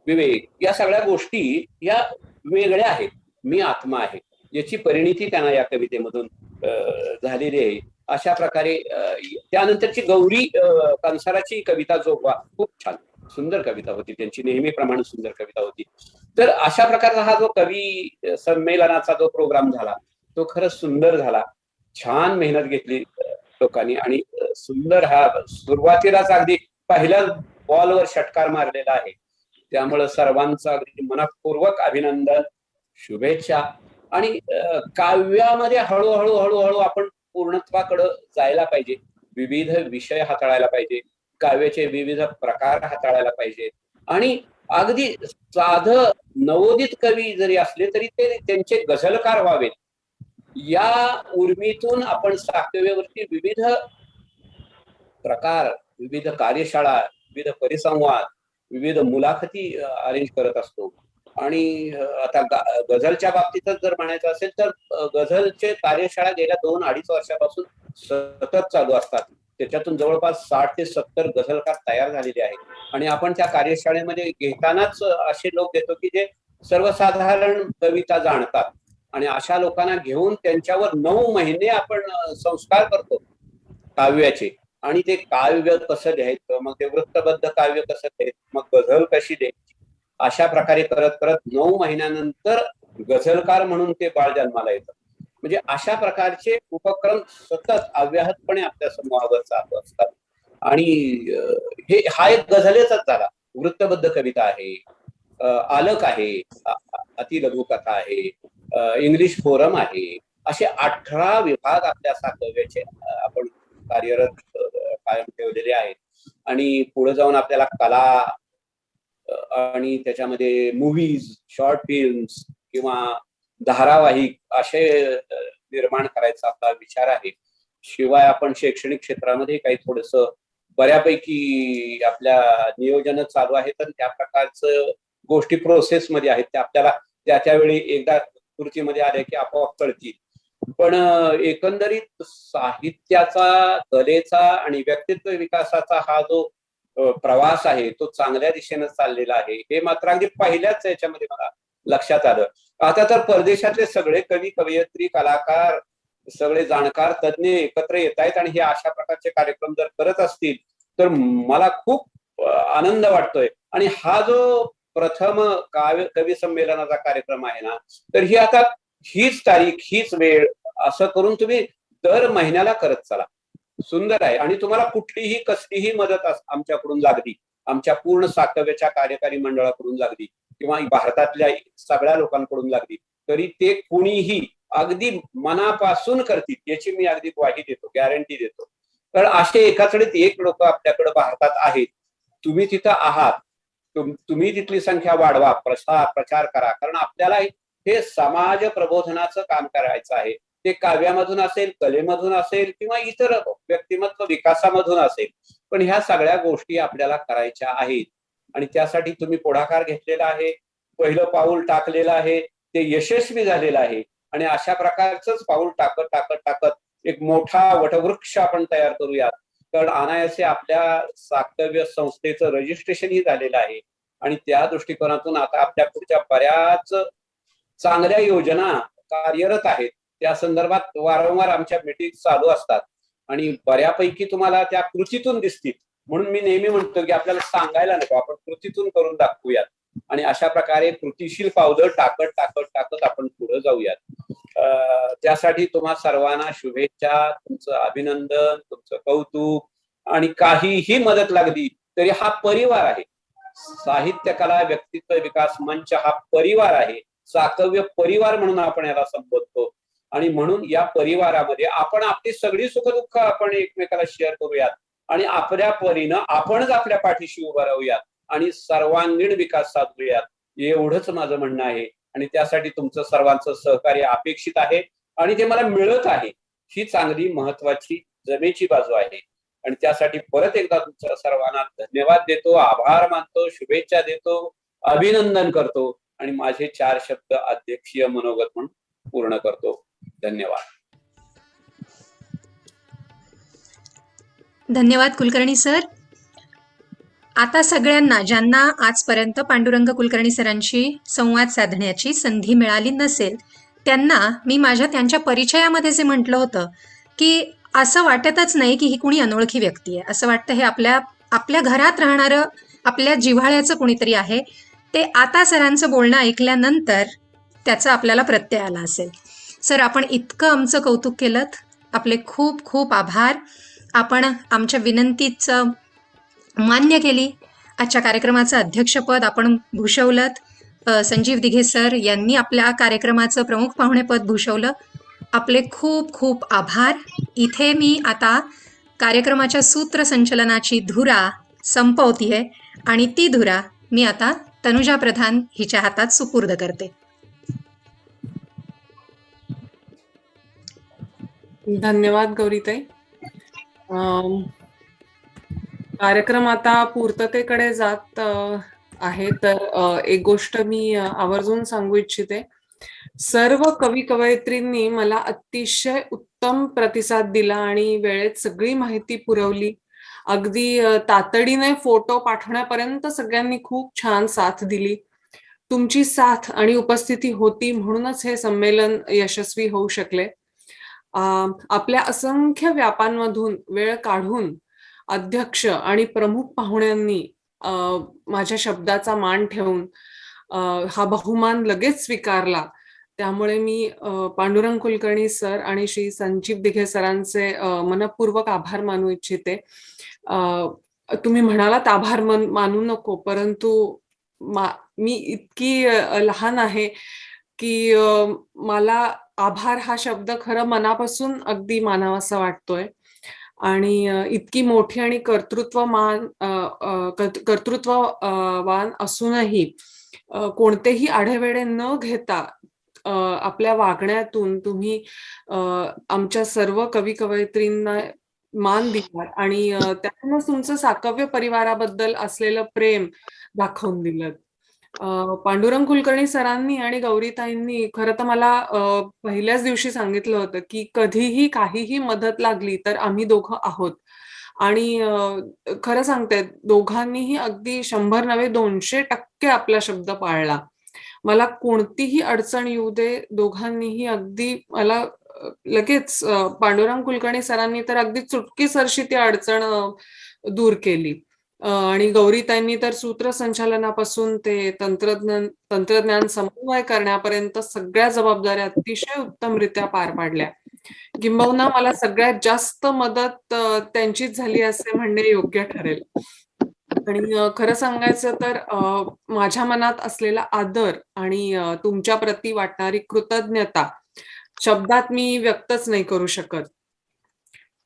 विवेक या सगळ्या गोष्टी या वेगळ्या आहेत. मी आत्मा आहे, याची परिणिती त्यांना या कवितेमधून झालेली आहे. अशा प्रकारे त्यानंतरची गौरी कंसाराची कविता जोगवा खूप छान सुंदर कविता होती त्यांची, नेहमीप्रमाणे सुंदर कविता होती. तर अशा प्रकारचा हा जो कवी संमेलनाचा जो प्रोग्राम झाला तो खरंच सुंदर झाला. छान मेहनत घेतली लोकांनी आणि सुंदर हा सुरुवातीलाच अगदी पहिल्या बॉलवर षटकार मारलेला आहे. त्यामुळं सर्वांचं अगदी मनपूर्वक अभिनंदन, शुभेच्छा. आणि काव्यामध्ये हळूहळू हळूहळू आपण पूर्णत्वाकडे जायला पाहिजे, विविध विषय हाताळायला पाहिजे, काव्याचे विविध प्रकार हाताळायला पाहिजे. आणि अगदी साधं नवोदित कवी जरी असले तरी ते त्यांचे गझलकार व्हावेत, या उर्मीतून आपण साहित्यावरती विविध प्रकार, विविध कार्यशाळा, विविध परिसंवाद, विविध मुलाखती अरेंज करत असतो. आणि आता गझलच्या बाबतीतच जर म्हणायचं असेल तर गझलचे कार्यशाळा गेल्या 2-2.5 वर्षापासून सतत चालू असतात. त्याच्यातून जवळपास 60 ते 70 गझलकार तयार झालेले आहेत. आणि आपण त्या कार्यशाळेमध्ये घेतानाच असे लोक घेतो की जे सर्वसाधारण कविता जाणतात, आणि अशा लोकांना घेऊन त्यांच्यावर 9 महिने आपण संस्कार करतो काव्याचे. आणि ते काव्य कसं लिहायचं, मग ते वृत्तबद्ध काव्य कसं लिहायचं, मग गझल कशी द्यायची, अशा प्रकारे करत करत 9 महिन्यानंतर गझलकार म्हणून ते बाळ जन्माला येतं. म्हणजे अशा प्रकारचे उपक्रम सतत अव्याहतपणे आपल्या समूहावर चालू असतात. आणि हे हा एक गझलेचाच झाला, वृत्तबद्ध कविता आहे, आलक आहे, अतिलघुकथा आहे, इंग्लिश फोरम आहे, असे 18 विभाग आपल्या साकव्याचे आपण कार्यरत कायम ठेवलेले आहेत. आणि पुढे जाऊन आपल्याला कला आणि त्याच्यामध्ये मूव्हीज, शॉर्ट फिल्म्स किंवा धारावाहिक असे निर्माण करायचा आपला विचार आहे. शिवाय आपण शैक्षणिक क्षेत्रामध्ये काही थोडस बऱ्यापैकी आपल्या नियोजन चालू आहे, तर त्या प्रकारचं गोष्टी प्रोसेसमध्ये आहेत. त्या आपल्याला त्यावेळी एकदा खुर्चीमध्ये आले की आपोआप कळतील. पण एकंदरीत साहित्याचा, कलेचा आणि व्यक्तित्व विकासाचा हा जो प्रवास आहे तो चांगल्या दिशेने चाललेला आहे, हे मात्र अगदी पहिल्याच याच्यामध्ये मला लक्षात आलं. आता तर परदेशातले सगळे कवी, कवयित्री, कलाकार, सगळे जाणकार, तज्ञ एकत्र येत आहेत आणि हे अशा प्रकारचे कार्यक्रम जर करत असतील तर मला खूप आनंद वाटतोय. आणि हा जो प्रथम कवी संमेलनाचा कार्यक्रम आहे ना, तर ही आता हीच तारीख, हीच वेळ असं करून तुम्ही दर महिन्याला करत चला. सुंदर आहे. आणि तुम्हाला कुठलीही कसलीही मदत आमच्याकडून लागली, आमच्या पूर्ण साकव्याच्या कार्यकारी मंडळाकडून लागली किंवा भारतातल्या सगळ्या लोकांकडून लागली, तरी ते कुणीही अगदी मनापासून करतील याची मी अगदी ग्वाही देतो, गॅरंटी देतो. तर असे एकाचडीत एक लोक आपल्याकडे भारतात आहेत. तुम्ही तिथं आहात, तुम्ही तिथली संख्या वाढवा, प्रचार करा. कारण आपल्याला हे समाज प्रबोधनाचं काम करायचं आहे. ते काव्यामधून असेल, कलेमधून असेल किंवा इतर व्यक्तिमत्व विकासामधून असेल, पण ह्या सगळ्या गोष्टी आपल्याला करायच्या आहेत. आणि त्यासाठी तुम्ही पुढाकार घेतलेला आहे, पहिलं पाऊल टाकलेलं आहे, ते यशस्वी झालेलं आहे. आणि अशा प्रकारचंच पाऊल टाकत टाकत टाकत एक मोठा वटवृक्ष आपण तयार करूयात. कारण अनायासे आपल्या साकव्य संस्थेचं रजिस्ट्रेशनही झालेलं आहे. आणि त्या दृष्टिकोनातून आता आपल्या पुढच्या बऱ्याच चांगल्या योजना कार्यरत आहेत. त्या संदर्भात वारंवार आमच्या मीटिंग चालू असतात आणि बऱ्यापैकी तुम्हाला त्या कृतीतून दिसतील. म्हणून मी नेहमी म्हणतो की आपल्याला सांगायला नको, आपण कृतीतून करून दाखवूयात. आणि अशा प्रकारे कृतीशील पावलं टाकत टाकत टाकत आपण पुढे जाऊयात. त्यासाठी तुम्हा सर्वांना शुभेच्छा, तुमचं अभिनंदन, तुमचं कौतुक. आणि काहीही मदत लागली तरी हा परिवार आहे. साहित्य कला व्यक्तित्व विकास मंच हा परिवार आहे. साकव्य परिवार म्हणून आपण याला संबोधतो. आणि म्हणून या परिवारामध्ये आपण आपली सगळी सुखदुःख आपण एकमेकाला शेअर करूयात आणि आपल्या परीनं आपणच आपल्या पाठीशी उभं राहूयात आणि सर्वांगीण विकास साधूयात. एवढंच माझं म्हणणं आहे. आणि त्यासाठी तुमचं सर्वांचं सहकार्य अपेक्षित आहे आणि ते मला मिळत आहे. ही चांगली महत्वाची जमेची बाजू आहे. आणि त्यासाठी परत एकदा तुमच्या सर्वांना धन्यवाद देतो, आभार मानतो, शुभेच्छा देतो, अभिनंदन करतो आणि माझे 4 शब्द अध्यक्षीय मनोगत म्हणून पूर्ण करतो. धन्यवाद. धन्यवाद कुलकर्णी सर. आता सगळ्यांना ज्यांना आजपर्यंत पांडुरंग कुलकर्णी सरांशी संवाद साधण्याची संधी मिळाली नसेल त्यांना मी त्यांच्या परिचयामध्ये जे म्हटलं होतं की असं वाटतच नाही की ही कुणी अनोळखी व्यक्ती आहे, असं वाटतं हे आपल्या घरात राहणारं आपल्या जिव्हाळ्याचं कुणीतरी आहे. ते आता सरांचं बोलणं ऐकल्यानंतर त्याचा आपल्याला प्रत्यय आला असेल. सर, आपण इतकं आमचं कौतुक केलं, आपले खूप खूप आभार. आपण आमच्या विनंतीचं मान्य केली. आजच्या कार्यक्रमाचं अध्यक्षपद आपण भूषवलं. संजीव दिघे सर यांनी आपल्या कार्यक्रमाचं प्रमुख पाहुणेपद भूषवलं. आपले खूप खूप आभार. इथे मी आता कार्यक्रमाच्या सूत्रसंचलनाची धुरा संपवतीये आणि ती धुरा मी आता तनुजा प्रधान हिच्या हातात सुपूर्द करते. धन्यवाद गौरीताई. कार्यक्रम आता पूर्ततेकडे जात आहे. तर एक गोष्ट मी आवर्जून सांगू इच्छिते. सर्व कवी कवयित्रींनी मला अतिशय उत्तम प्रतिसाद दिला आणि वेळेत सगळी माहिती पुरवली. अगदी तातडीने फोटो पाठवण्यापर्यंत सगळ्यांनी खूप छान साथ दिली. तुमची साथ आणि उपस्थिती होती म्हणूनच हे संमेलन यशस्वी होऊ शकले. आपल्या असंख्य व्यापांमधून वेळ काढून अध्यक्ष आणि प्रमुख पाहुण्यांनी माझ्या शब्दाचा मान ठेवून हा बहुमान लगेच स्वीकारला. त्यामुळे मी पांडुरंग कुलकर्णी सर आणि श्री संजीव दिघे सरांचे मनपूर्वक आभार मानू इच्छिते. तुम्ही म्हणालात आभार मानू नको, परंतु मी इतकी लहान आहे की मला आभार हा शब्द खरं मनापासून अगदी मानावासा वाटतोय. आणि इतकी मोठी आणि कर्तृत्ववान असूनही कोणतेही आढेवेढे न घेता आपल्या वागण्यातून तुम्ही आमच्या सर्व कवी कवयित्रींना मान दिलात आणि त्यातूनच तुमचं साकव्य परिवाराबद्दल असलेलं प्रेम दाखवून दिलं. पांडुरंग कुलकर्णी सरांनी आणि गौरीताईंनी खरं तर मला पहिल्याच दिवशी सांगितलं होतं की कधीही काहीही मदत लागली तर आम्ही दोघं आहोत. आणि खरं सांगते, दोघांनीही अगदी 100 नव्हे 200% आपला शब्द पाळला. मला कोणतीही अडचण येऊ दे, दोघांनीही अगदी मला लगेच पांडुरंग कुलकर्णी सरांनी तर अगदी चुटकीसरशी ती अडचण दूर केली. आणि गौरीताईंनी तर सूत्रसंचालनापासून ते तंत्रज्ञान समन्वय करण्यापर्यंत सगळ्या जबाबदाऱ्या अतिशय उत्तमरित्या पार पाडल्या. किंबहुना मला सगळ्यात जास्त मदत त्यांचीच झाली असे म्हणणे योग्य ठरेल. आणि खरं सांगायचं तर माझ्या मनात असलेला आदर आणि तुमच्या प्रती वाटणारी कृतज्ञता शब्दात मी व्यक्तच नाही करू शकत.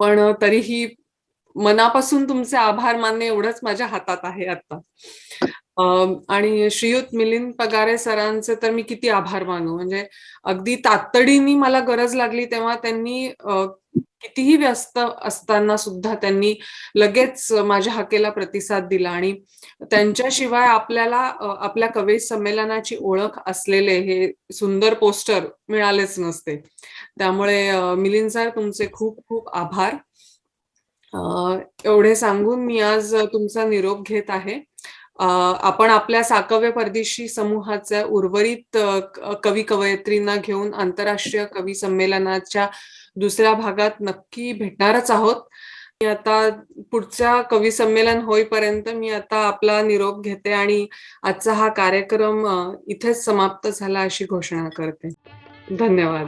पण तरीही मनापासून तुमचे आभार मानणे एवढंच माझ्या हातात आहे आता. आणि श्रीयुत मिलिंद पगारे सरांचे तर मी किती आभार मानू. म्हणजे अगदी तातडीने मला गरज लागली तेव्हा त्यांनी कितीही व्यस्त असताना सुद्धा त्यांनी लगेच माझ्या हाकेला प्रतिसाद दिला. आणि त्यांच्याशिवाय आपल्याला आपल्या कवी संमेलनाची ओळख असलेले हे सुंदर पोस्टर मिळालेच नसते. त्यामुळे मिलिंद सर तुमचे खूप खूप आभार. एवढे सांगून मी आज तुमचा निरोप घेत आहे. आपण आपल्या साकव्य परदेशी समूहाच्या उर्वरित कवी कवयित्रींना घेऊन आंतरराष्ट्रीय कवी संमेलनाच्या दुसऱ्या भागात नक्की भेटणारच आहोत. मी आता पुढच्या कवी संमेलन होईपर्यंत मी आता आपला निरोप घेते आणि आजचा हा कार्यक्रम इथेच समाप्त झाला अशी घोषणा करते. धन्यवाद.